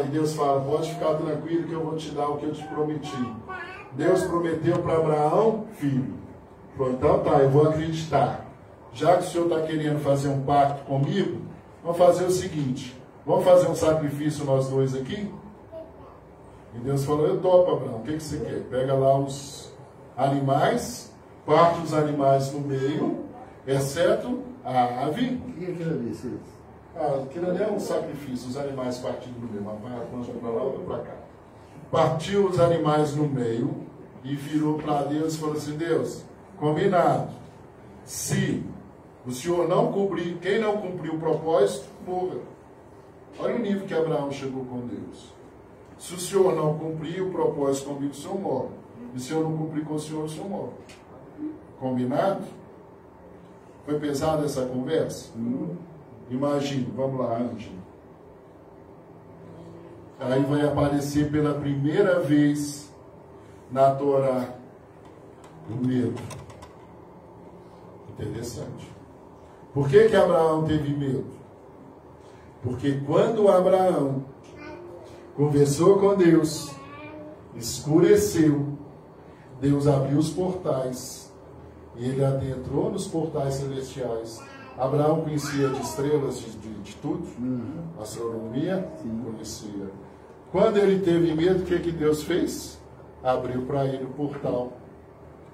E Deus fala, pode ficar tranquilo que eu vou te dar o que eu te prometi. Deus prometeu para Abraão, filho. Falou, então tá, eu vou acreditar. Já que o senhor está querendo fazer um pacto comigo, vamos fazer o seguinte, vamos fazer um sacrifício nós dois aqui? E Deus falou, eu topo, Abraão, o que você quer? Pega lá os animais, parte os animais no meio, exceto a ave. O que é aquilo ali, Cid? Aquilo ali é um sacrifício, os animais partidos no meio, uma para lá, outra para cá. Partiu os animais no meio e virou para Deus e falou assim, Deus, combinado, se o Senhor não cumprir, quem não cumpriu o propósito, morra. Olha o nível que Abraão chegou com Deus. Se o Senhor não cumprir o propósito comigo, o Senhor morre. E se eu não cumprir com o Senhor morre. Combinado? Foi pesada essa conversa? Imagine, vamos lá, Ângela. Aí vai aparecer pela primeira vez na Torá o medo. Interessante. Por que que Abraão teve medo? Porque quando Abraão conversou com Deus, escureceu, Deus abriu os portais e ele adentrou nos portais celestiais. Abraão conhecia de estrelas, de tudo, astronomia, conhecia. Quando ele teve medo, o que Deus fez? Abriu para ele o portal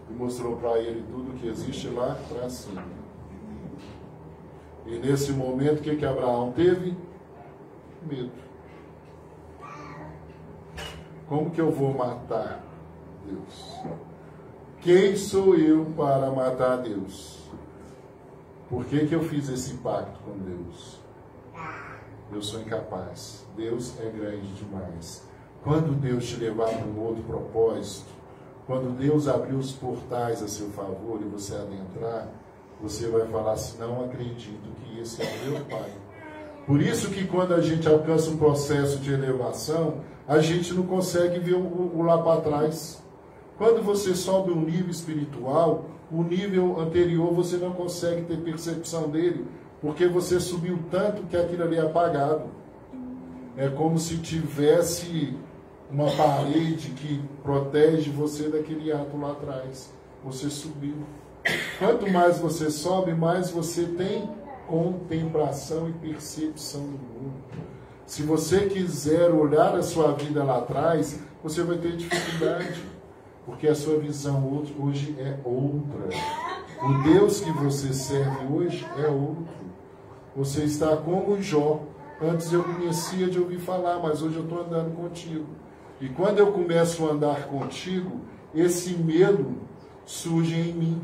e mostrou para ele tudo que existe lá para cima. E nesse momento, o que Abraão teve? Medo. Como que eu vou matar Deus? Quem sou eu para matar Deus? Por que eu fiz esse pacto com Deus? Eu sou incapaz. Deus é grande demais. Quando Deus te levar para um outro propósito, quando Deus abrir os portais a seu favor e você adentrar, você vai falar assim, não acredito que esse é meu Pai. Por isso que quando a gente alcança um processo de elevação, a gente não consegue ver o lá para trás. Quando você sobe um nível espiritual, o nível anterior você não consegue ter percepção dele, porque você subiu tanto que aquilo ali é apagado. É como se tivesse uma parede que protege você daquele ato lá atrás. Você subiu. Quanto mais você sobe, mais você tem contemplação e percepção do mundo. Se você quiser olhar a sua vida lá atrás, você vai ter dificuldade, porque a sua visão hoje é outra. O Deus que você serve hoje é outro. Você está como Jó. Antes eu conhecia de ouvir falar, mas hoje eu estou andando contigo. E quando eu começo a andar contigo, esse medo surge em mim.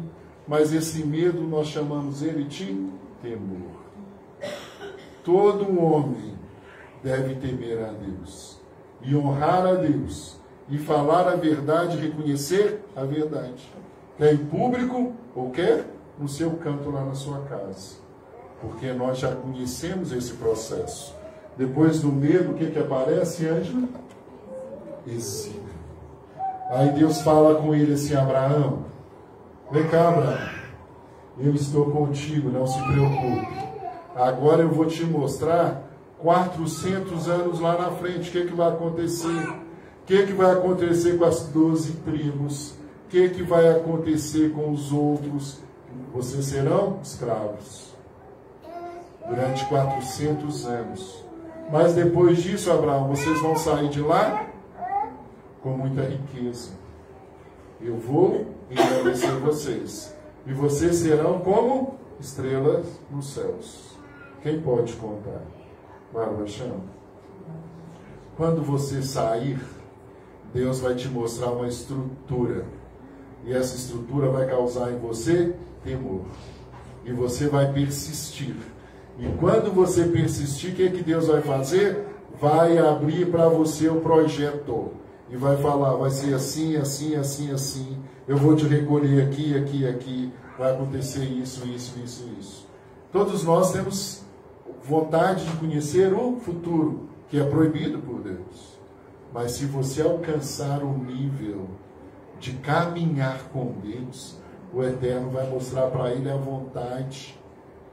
Mas esse medo nós chamamos ele de temor. Todo homem deve temer a Deus e honrar a Deus e falar a verdade, reconhecer a verdade. Quer em público ou quer no seu canto lá na sua casa. Porque nós já conhecemos esse processo. Depois do medo, o que aparece, Ângela? Exílio. Aí Deus fala com ele assim: Abraão, vem cá, Abraão, eu estou contigo, não se preocupe. Agora eu vou te mostrar 400 anos lá na frente, o que vai acontecer? O que vai acontecer com as 12 tribos? O que vai acontecer com os outros? Vocês serão escravos durante 400 anos. Mas depois disso, Abraão, vocês vão sair de lá com muita riqueza. Eu vou engrandecer vocês. E vocês serão como estrelas nos céus. Quem pode contar? Bárbara chama. Quando você sair, Deus vai te mostrar uma estrutura. E essa estrutura vai causar em você temor. E você vai persistir. E quando você persistir, o que Deus vai fazer? Vai abrir para você o projeto. E vai falar, vai ser assim, assim, assim, assim. Eu vou te recolher aqui, aqui, aqui. Vai acontecer isso, isso, isso, isso. Todos nós temos vontade de conhecer o futuro, que é proibido por Deus. Mas se você alcançar o nível de caminhar com Deus, o Eterno vai mostrar para ele a vontade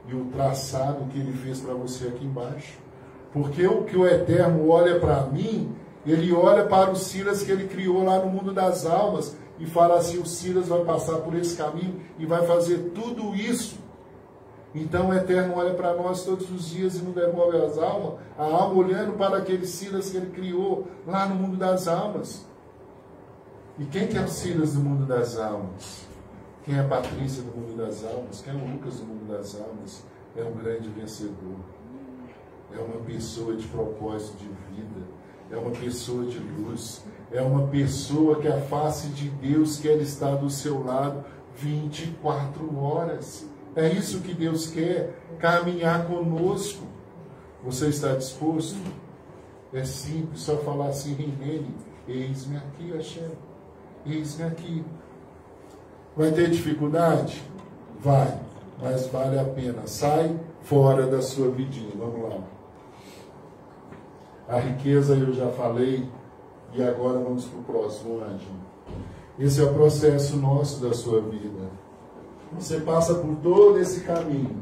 e o traçado que ele fez para você aqui embaixo. Porque o que o Eterno olha para mim, ele olha para o Silas que ele criou lá no mundo das almas e fala assim: o Silas vai passar por esse caminho e vai fazer tudo isso. Então o Eterno olha para nós todos os dias e nos devolve a alma olhando para aquele Silas que ele criou lá no mundo das almas. E quem que é o Silas do mundo das almas? Quem é a Patrícia do mundo das almas? Quem é o Lucas do mundo das almas? É um grande vencedor. É uma pessoa de propósito de vida. É uma pessoa de luz. É uma pessoa que a face de Deus quer estar do seu lado 24 horas. É isso que Deus quer, caminhar conosco. Você está disposto? É simples, só falar assim: Rinene, eis-me aqui, Hashem. Eis-me aqui. Vai ter dificuldade? Vai, mas vale a pena. Sai fora da sua vidinha. Vamos lá. A riqueza eu já falei, e agora vamos para o próximo, Ângelo. Esse é o processo nosso da sua vida. Você passa por todo esse caminho.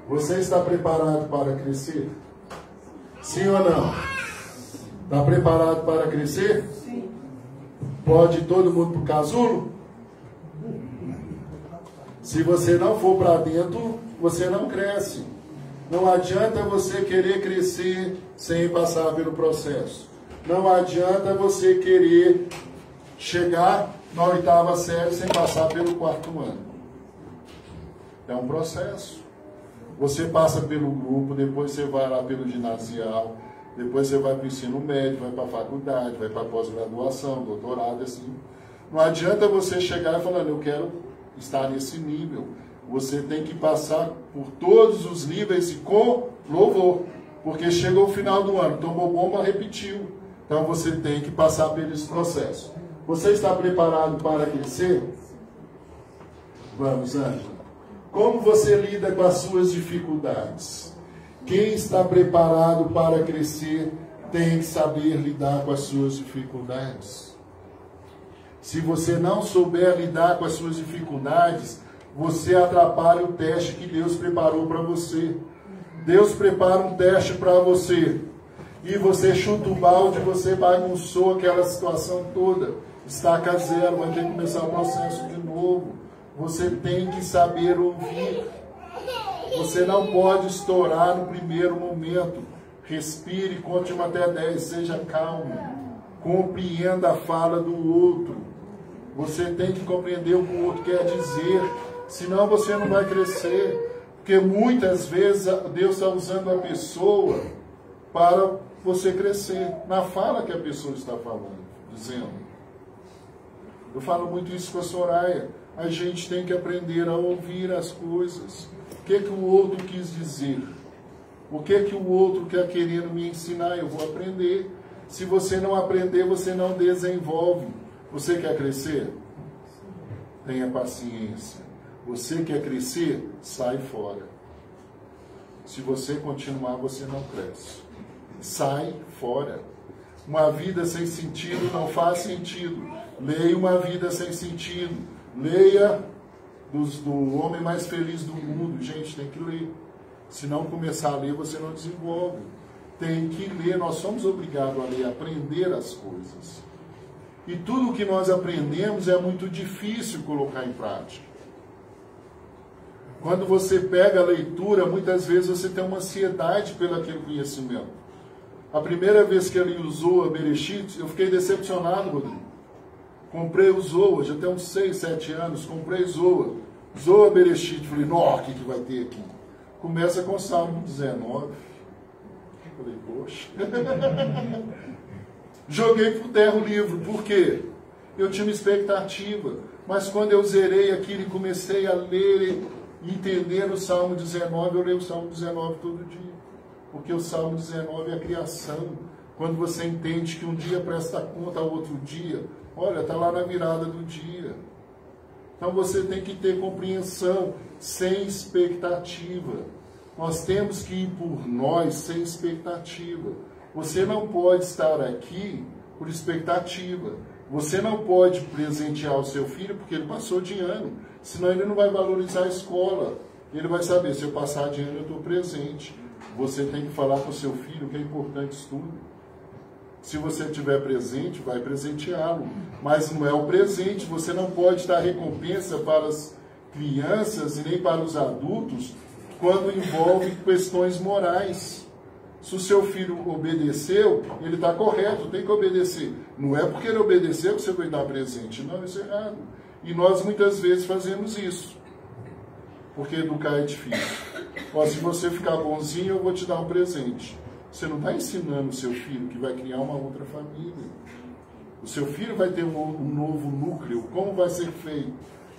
Você está preparado para crescer? Sim ou não? Está preparado para crescer? Sim. Pode ir todo mundo para o casulo? Se você não for para dentro, você não cresce. Não adianta você querer crescer sem passar pelo processo. Não adianta você querer chegar na 8ª série sem passar pelo 4º ano. É um processo. Você passa pelo grupo, depois você vai lá pelo ginasial, depois você vai para o ensino médio, vai para a faculdade, vai para a pós-graduação, doutorado, assim. Não adianta você chegar falando: eu quero estar nesse nível. Você tem que passar por todos os níveis e com louvor. Porque chegou o final do ano, tomou bomba, repetiu. Então você tem que passar por esse processo. Você está preparado para crescer? Vamos, Ângela. Como você lida com as suas dificuldades? Quem está preparado para crescer tem que saber lidar com as suas dificuldades. Se você não souber lidar com as suas dificuldades, você atrapalha o teste que Deus preparou para você. Deus prepara um teste para você. e você chuta o balde, você bagunçou aquela situação toda, estaca zero, vai ter que começar o processo de novo. Você tem que saber ouvir. Você não pode estourar no primeiro momento. Respire, conte até 10, seja calmo. Compreenda a fala do outro. Você tem que compreender o que o outro quer dizer, senão você não vai crescer. Porque muitas vezes Deus está usando a pessoa para você crescer, na fala que a pessoa está falando, dizendo. Eu falo muito isso com a Soraya. A gente tem que aprender a ouvir as coisas. O que o outro quis dizer? O que o outro quer querendo me ensinar? Eu vou aprender. Se você não aprender, você não desenvolve. Você quer crescer? Tenha paciência. Você quer crescer? Sai fora. Se você continuar, você não cresce. Sai fora. Uma vida sem sentido não faz sentido. Leia Uma Vida Sem Sentido. Leia do homem mais feliz do mundo. Gente, tem que ler. Se não começar a ler, você não desenvolve. Tem que ler. Nós somos obrigados a ler, a aprender as coisas. E tudo que nós aprendemos é muito difícil colocar em prática. Quando você pega a leitura, muitas vezes você tem uma ansiedade pelo aquele conhecimento. A primeira vez que ele usou a Bereshit, eu fiquei decepcionado, Rodrigo. Comprei o Zoa, já tem uns 6, 7 anos, comprei Zoa. Zoa Bereshit, falei, nossa, o que vai ter aqui? Começa com o Salmo 19. Falei, poxa. Joguei por terra o livro, por quê? Eu tinha uma expectativa, mas quando eu zerei aquilo e comecei a ler e entender o Salmo 19, eu leio o Salmo 19 todo dia. Porque o Salmo 19 é a criação. Quando você entende que um dia presta conta ao outro dia, olha, está lá na virada do dia. Então você tem que ter compreensão, sem expectativa. Nós temos que ir por nós sem expectativa. Você não pode estar aqui por expectativa. Você não pode presentear o seu filho porque ele passou de ano. Senão ele não vai valorizar a escola. Ele vai saber, se eu passar de ano eu estou presente. Você tem que falar com o seu filho que é importante estudo. Se você estiver presente, vai presenteá-lo. Mas não é o presente. Você não pode dar recompensa para as crianças e nem para os adultos quando envolve questões morais. Se o seu filho obedeceu, ele está correto, tem que obedecer. Não é porque ele obedeceu que você vai dar presente. Não, isso é errado. E nós muitas vezes fazemos isso. Porque educar é difícil. Ó, se você ficar bonzinho, eu vou te dar um presente. Você não está ensinando o seu filho que vai criar uma outra família. O seu filho vai ter um novo núcleo. Como vai ser feito?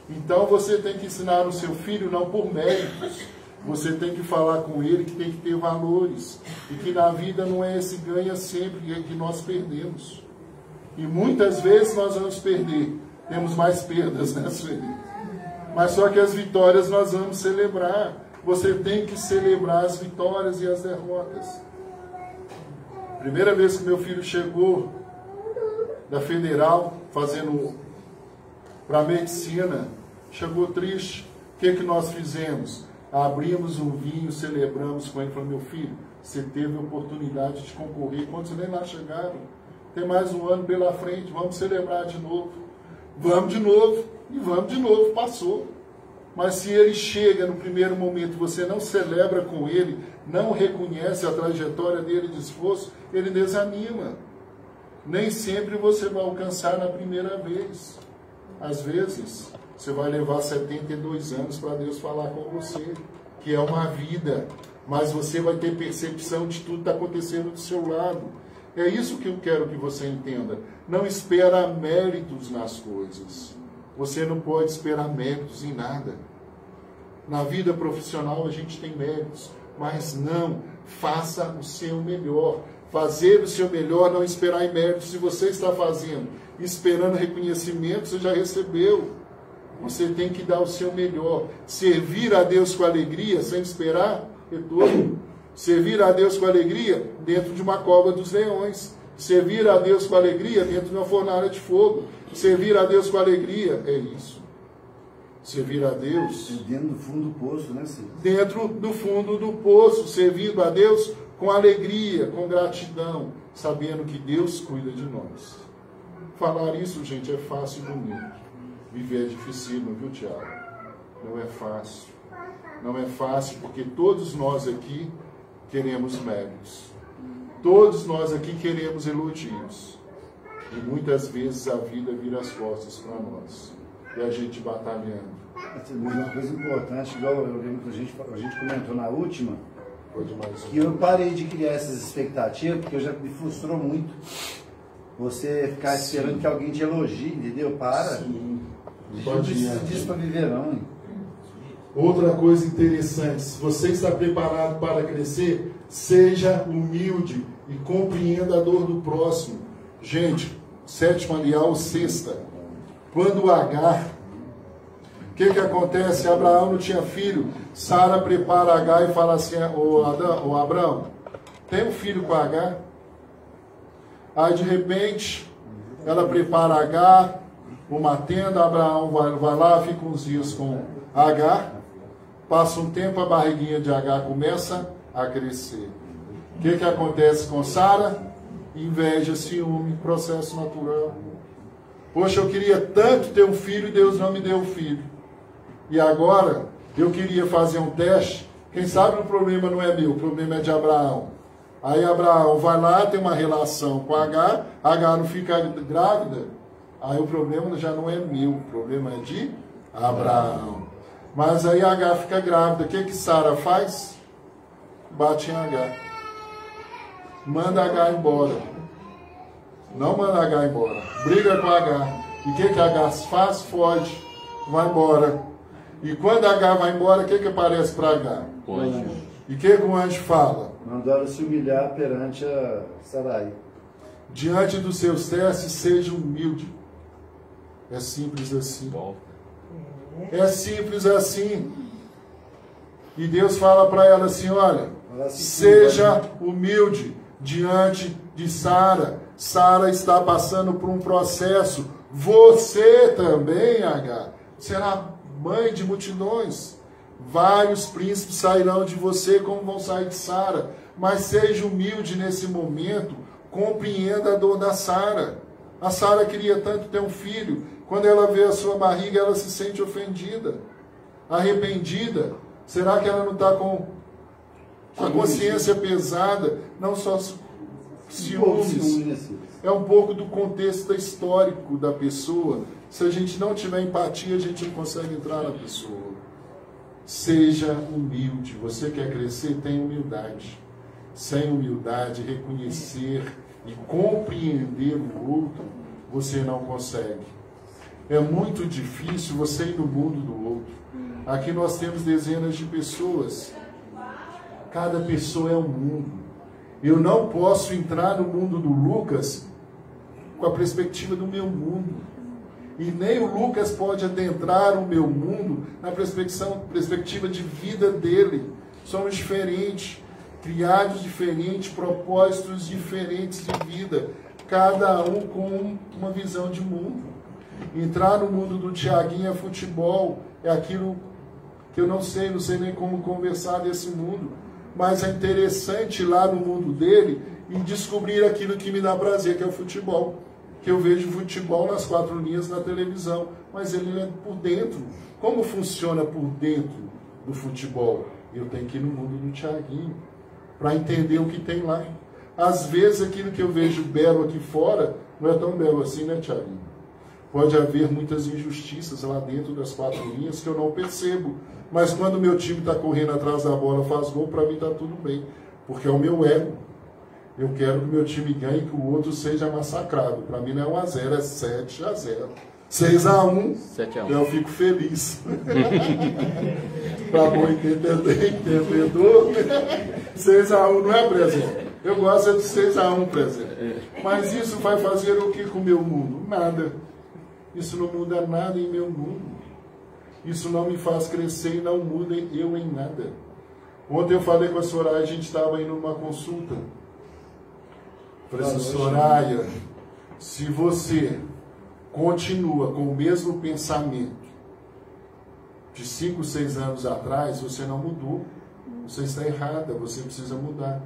Então você tem que ensinar o seu filho não por méritos. Você tem que falar com ele que tem que ter valores. E que na vida não é esse ganha sempre, é que nós perdemos. E muitas vezes nós vamos perder. Temos mais perdas, né, Sueli? Mas só que as vitórias nós vamos celebrar. Você tem que celebrar as vitórias e as derrotas. Primeira vez que meu filho chegou da Federal, fazendo para medicina, chegou triste. O que nós fizemos? Abrimos um vinho, celebramos com ele. Falei, meu filho, você teve a oportunidade de concorrer. Quantos nem lá chegaram? Tem mais um ano pela frente, vamos celebrar de novo. Vamos de novo, e vamos de novo, passou. Mas se ele chega no primeiro momento, você não celebra com ele, não reconhece a trajetória dele de esforço, ele desanima. Nem sempre você vai alcançar na primeira vez. Às vezes, você vai levar 72 anos para Deus falar com você, que é uma vida, mas você vai ter percepção de tudo que está acontecendo do seu lado. É isso que eu quero que você entenda. Não espera méritos nas coisas. Você não pode esperar méritos em nada. Na vida profissional a gente tem méritos, mas não, faça o seu melhor. Fazer o seu melhor, não esperar em méritos. Se você está fazendo, esperando reconhecimento, você já recebeu. Você tem que dar o seu melhor. Servir a Deus com alegria, sem esperar retorno. Servir a Deus com alegria dentro de uma cova dos leões. Servir a Deus com alegria dentro de uma fornalha de fogo. Servir a Deus com alegria é isso. Servir a Deus... Dentro do fundo do poço, né, Cid? Dentro do fundo do poço, servindo a Deus com alegria, com gratidão, sabendo que Deus cuida de nós. Falar isso, gente, é fácil e bonito. Viver é dificílimo, viu, Tiago? Não é fácil. Não é fácil porque todos nós aqui queremos méritos. Todos nós aqui queremos elogios. E muitas vezes a vida vira as costas para nós. E a gente batalhando. Uma coisa importante, igual eu lembro que a gente comentou na última, que eu eu parei de criar essas expectativas, porque eu já me frustrou muito. Você ficar esperando que alguém te elogie, entendeu? Para. Sim. Não precisa disso para viver, não. Hein? Outra coisa interessante, se você está preparado para crescer, seja humilde e compreenda a dor do próximo. Gente, 7ª alial, 6ª. Quando Agar, o que acontece? Abraão não tinha filho. Sara prepara Agar e fala assim: ô Abraão, tem um filho com Agar? Aí de repente, ela prepara Agar, uma tenda, Abraão vai lá, fica uns dias com Agar, passa um tempo, a barriguinha de Agar começa a crescer. O que acontece com Sara? Inveja, ciúme, processo natural. Poxa, eu queria tanto ter um filho e Deus não me deu um filho. E agora, eu queria fazer um teste. Quem sabe o problema não é meu, o problema é de Abraão. Aí Abraão vai lá, tem uma relação com Agar não fica grávida. Aí o problema já não é meu, o problema é de Abraão. Mas aí Agar fica grávida. O que Sara faz? Bate em Agar. Manda Agar embora. Não manda Agar embora. Briga com Agar. E o que Agar faz? Foge. Vai embora. E quando Agar vai embora, o que aparece para Agar? O anjo. E o que o anjo fala? Mandou ela se humilhar perante a Sarai. Diante dos seus testes, seja humilde. É simples assim. É simples assim. E Deus fala para ela assim: olha, seja humilde diante de Sara. Sara está passando por um processo. Você também, Agar, será mãe de multidões. Vários príncipes sairão de você como vão sair de Sara. Mas seja humilde nesse momento. Compreenda a dor da Sara. A Sara queria tanto ter um filho. Quando ela vê a sua barriga, ela se sente ofendida, arrependida. Será que ela não está com a consciência pesada? Não só ciúmes. É um pouco do contexto histórico da pessoa. Se a gente não tiver empatia, a gente não consegue entrar na pessoa. Seja humilde. Você quer crescer? Tenha humildade. Sem humildade, reconhecer e compreender o outro, você não consegue. É muito difícil você ir no mundo do outro. Aqui nós temos dezenas de pessoas. Cada pessoa é um mundo. Eu não posso entrar no mundo do Lucas com a perspectiva do meu mundo. E nem o Lucas pode adentrar o meu mundo na perspectiva de vida dele. Somos diferentes, criados diferentes, propósitos diferentes de vida. Cada um com uma visão de mundo. Entrar no mundo do Tiaguinho é futebol, é aquilo que eu não sei nem como conversar desse mundo, mas é interessante ir lá no mundo dele e descobrir aquilo que me dá prazer, que é o futebol. Que eu vejo futebol nas 4 linhas na televisão, mas ele é por dentro. Como funciona por dentro do futebol? Eu tenho que ir no mundo do Tiaguinho para entender o que tem lá. Às vezes aquilo que eu vejo belo aqui fora não é tão belo assim, né, Tiaguinho? Pode haver muitas injustiças lá dentro das 4 linhas que eu não percebo. Mas quando o meu time está correndo atrás da bola, faz gol, para mim está tudo bem. Porque é o meu ego. Eu quero que o meu time ganhe e que o outro seja massacrado. Para mim não é 1-0, é 7-0. 6-1, 7-1. Eu fico feliz. Para bom entendedor, 6-1 não é presente. Eu gosto de 6-1 presente. Mas isso vai fazer o que com o meu mundo? Nada. Isso não muda nada em meu mundo. Isso não me faz crescer e não muda eu em nada. Ontem eu falei com a Soraya, a gente estava indo numa consulta. Falei assim: Soraya, se você continua com o mesmo pensamento de 5, 6 anos atrás, você não mudou. Você está errada, você precisa mudar.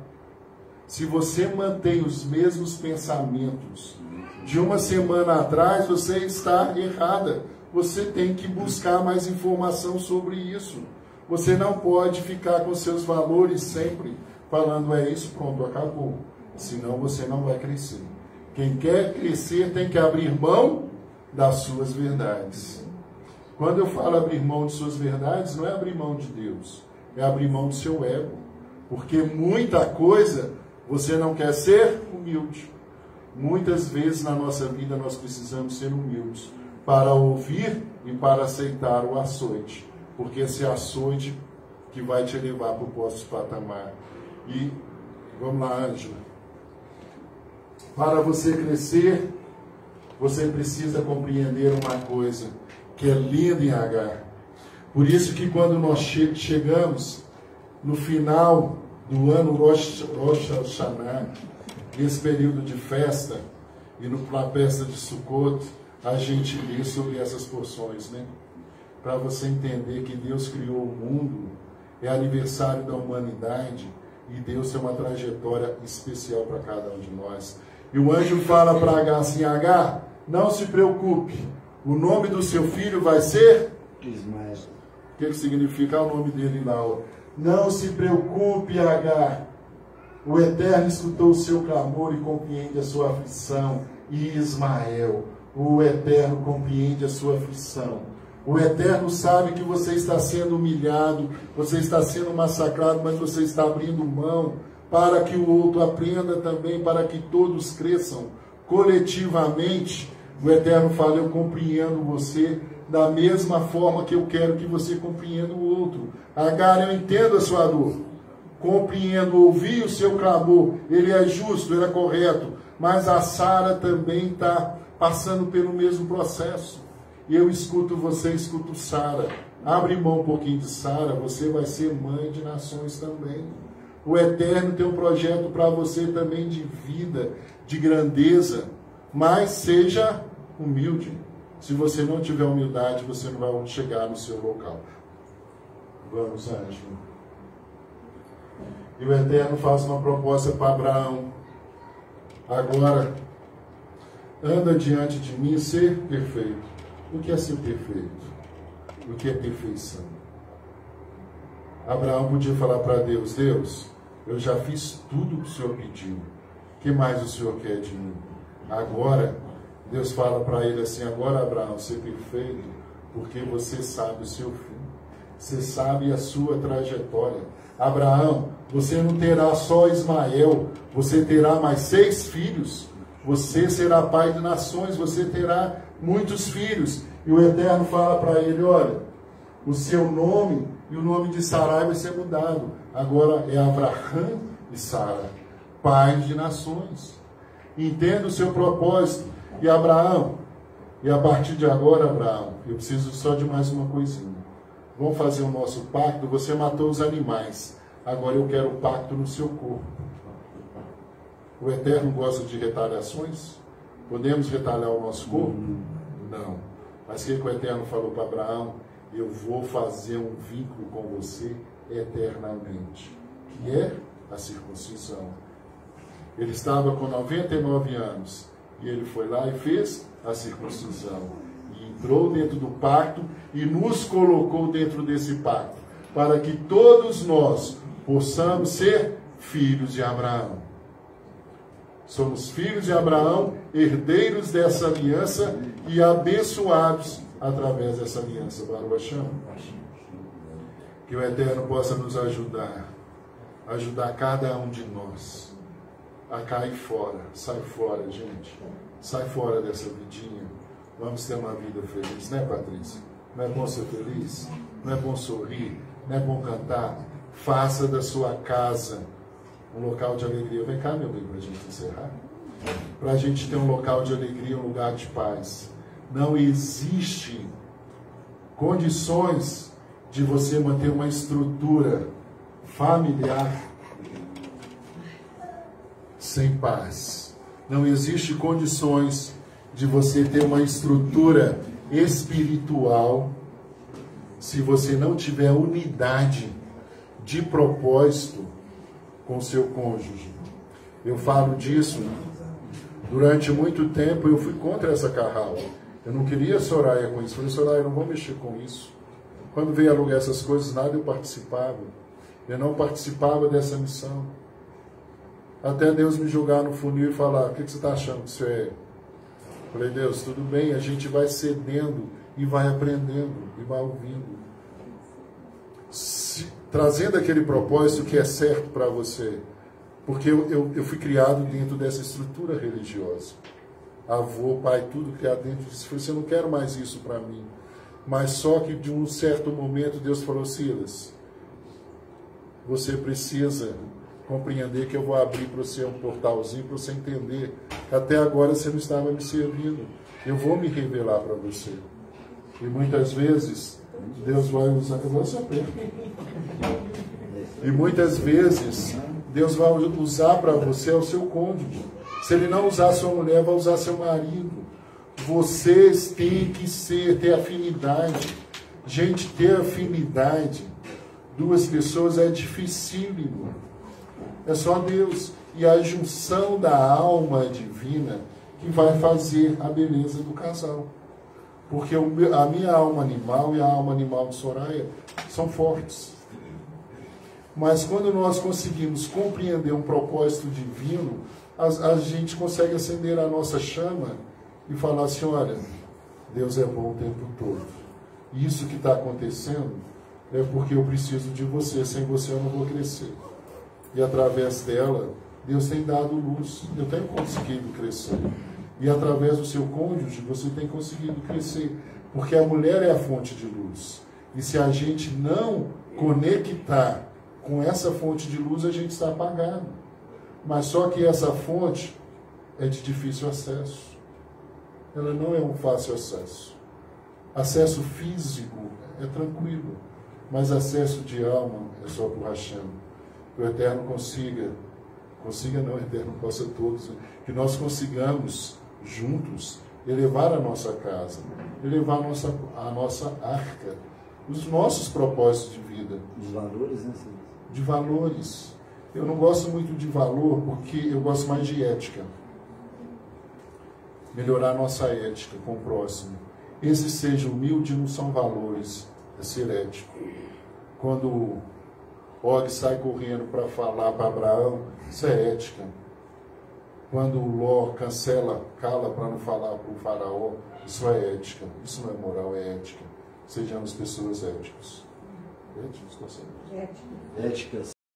Se você mantém os mesmos pensamentos de uma semana atrás, você está errada. Você tem que buscar mais informação sobre isso. Você não pode ficar com seus valores sempre falando, é isso, pronto, acabou. Senão você não vai crescer. Quem quer crescer tem que abrir mão das suas verdades. Quando eu falo abrir mão de suas verdades, não é abrir mão de Deus, é abrir mão do seu ego. Porque muita coisa você não quer ser humilde. Muitas vezes na nossa vida nós precisamos ser humildes para ouvir e para aceitar o açoite. Porque esse açoite que vai te levar para o próximo patamar. E vamos lá, Ângela. Para você crescer, você precisa compreender uma coisa que é linda em Agar. Por isso que quando nós chegamos no final do ano Rosh Hashanah, nesse período de festa, e na festa de Sukkot, a gente lê sobre essas porções, né? Para você entender que Deus criou o mundo, é aniversário da humanidade, e Deus tem uma trajetória especial para cada um de nós. E o anjo fala para Agar assim, Agar, não se preocupe, o nome do seu filho vai ser? Ismael. O que significa o nome dele lá? Não se preocupe, Agar, o Eterno escutou o seu clamor e compreende a sua aflição. E Ismael, o Eterno compreende a sua aflição. O Eterno sabe que você está sendo humilhado, você está sendo massacrado, mas você está abrindo mão para que o outro aprenda também, para que todos cresçam coletivamente. O Eterno fala, eu compreendo você da mesma forma que eu quero que você compreenda o outro. Agar, eu entendo a sua dor, compreendo, ouvi o seu clamor, ele é justo, ele é correto, mas a Sara também está passando pelo mesmo processo. E eu escuto você, escuto Sara. Abre mão um pouquinho de Sara, você vai ser mãe de nações também. O Eterno tem um projeto para você também de vida, de grandeza, mas seja humilde. Se você não tiver humildade, você não vai chegar no seu local. Vamos, Ângelo. E o Eterno faz uma proposta para Abraão. Agora, anda diante de mim e ser perfeito. O que é ser perfeito? O que é perfeição? Abraão podia falar para Deus, Deus, eu já fiz tudo o que o Senhor pediu. O que mais o Senhor quer de mim? Agora, Deus fala para ele assim, agora Abraão, ser perfeito, porque você sabe o seu fim. Você sabe a sua trajetória. Abraão, você não terá só Ismael, você terá mais 6 filhos. Você será pai de nações, você terá muitos filhos. E o Eterno fala para ele, olha, o seu nome e o nome de Sarai vai ser mudado. Agora é Abraham e Sara, pais de nações. Entenda o seu propósito. E Abraão, e a partir de agora, Abraão, eu preciso só de mais uma coisinha. Vamos fazer o nosso pacto, você matou os animais. Agora eu quero o pacto no seu corpo. O Eterno gosta de retaliações? Podemos retalhar o nosso corpo? Não. Mas o que o Eterno falou para Abraão? Eu vou fazer um vínculo com você eternamente, que é a circuncisão. Ele estava com 99 anos e ele foi lá e fez a circuncisão. E entrou dentro do pacto e nos colocou dentro desse pacto, para que todos nós possamos ser filhos de Abraão. Somos filhos de Abraão, herdeiros dessa aliança e abençoados através dessa aliança. Baruch Hashem. Que o Eterno possa nos ajudar cada um de nós a cair fora. Sai fora, gente. Sai fora dessa vidinha. Vamos ter uma vida feliz, né, Patrícia? Não é bom ser feliz? Não é bom sorrir? Não é bom cantar? Faça da sua casa um local de alegria. Vem cá, meu bem, para a gente encerrar. Para a gente ter um local de alegria, um lugar de paz. Não existe condições de você manter uma estrutura familiar sem paz. Não existe condições de você ter uma estrutura espiritual se você não tiver unidade de propósito com seu cônjuge. Eu falo disso. Durante muito tempo eu fui contra essa carral. Eu não queria Soraya com isso. Falei, Soraya, eu não vou mexer com isso. Quando veio alugar essas coisas, nada eu participava. Eu não participava dessa missão. Até Deus me jogar no funil e falar, o que você está achando que isso é? Falei, Deus, tudo bem, a gente vai cedendo e vai aprendendo e vai ouvindo. Trazendo aquele propósito que é certo para você. Porque eu fui criado dentro dessa estrutura religiosa. Avô, pai, tudo criado dentro disso. Eu falei, eu não quero mais isso para mim. Mas só que de um certo momento Deus falou, Silas, você precisa compreender que eu vou abrir para você um portalzinho para você entender que até agora você não estava me servindo. Eu vou me revelar para você. E muitas vezes Deus vai usar... E muitas vezes Deus vai usar para você o seu cônjuge. Se Ele não usar sua mulher, vai usar seu marido. Vocês têm que ter afinidade. Gente, ter afinidade, duas pessoas é dificílimo. É só Deus. E a junção da alma divina que vai fazer a beleza do casal. Porque a minha alma animal e a alma animal de Soraya são fortes. Mas quando nós conseguimos compreender um propósito divino, a gente consegue acender a nossa chama e falar assim, olha, Deus é bom o tempo todo. E isso que está acontecendo é porque eu preciso de você. Sem você eu não vou crescer. E através dela, Deus tem dado luz. Eu tenho conseguido crescer. E através do seu cônjuge, você tem conseguido crescer. Porque a mulher é a fonte de luz. E se a gente não conectar com essa fonte de luz, a gente está apagado. Mas só que essa fonte é de difícil acesso. Ela não é um fácil acesso. Acesso físico é tranquilo. Mas acesso de alma é só por Hashem. Que o Eterno consiga não, o Eterno possa todos, que nós consigamos juntos elevar a nossa casa, elevar a nossa arca, os nossos propósitos de vida. Os valores, né? De valores. Eu não gosto muito de valor porque eu gosto mais de ética. Melhorar a nossa ética com o próximo. Esse seja humilde não são valores, é ser ético. Quando Og sai correndo para falar para Abraão, isso é ética. Quando Ló cala para não falar para o faraó, isso é ética. Isso não é moral, é ética. Sejamos pessoas éticas. Éticas. Éticas.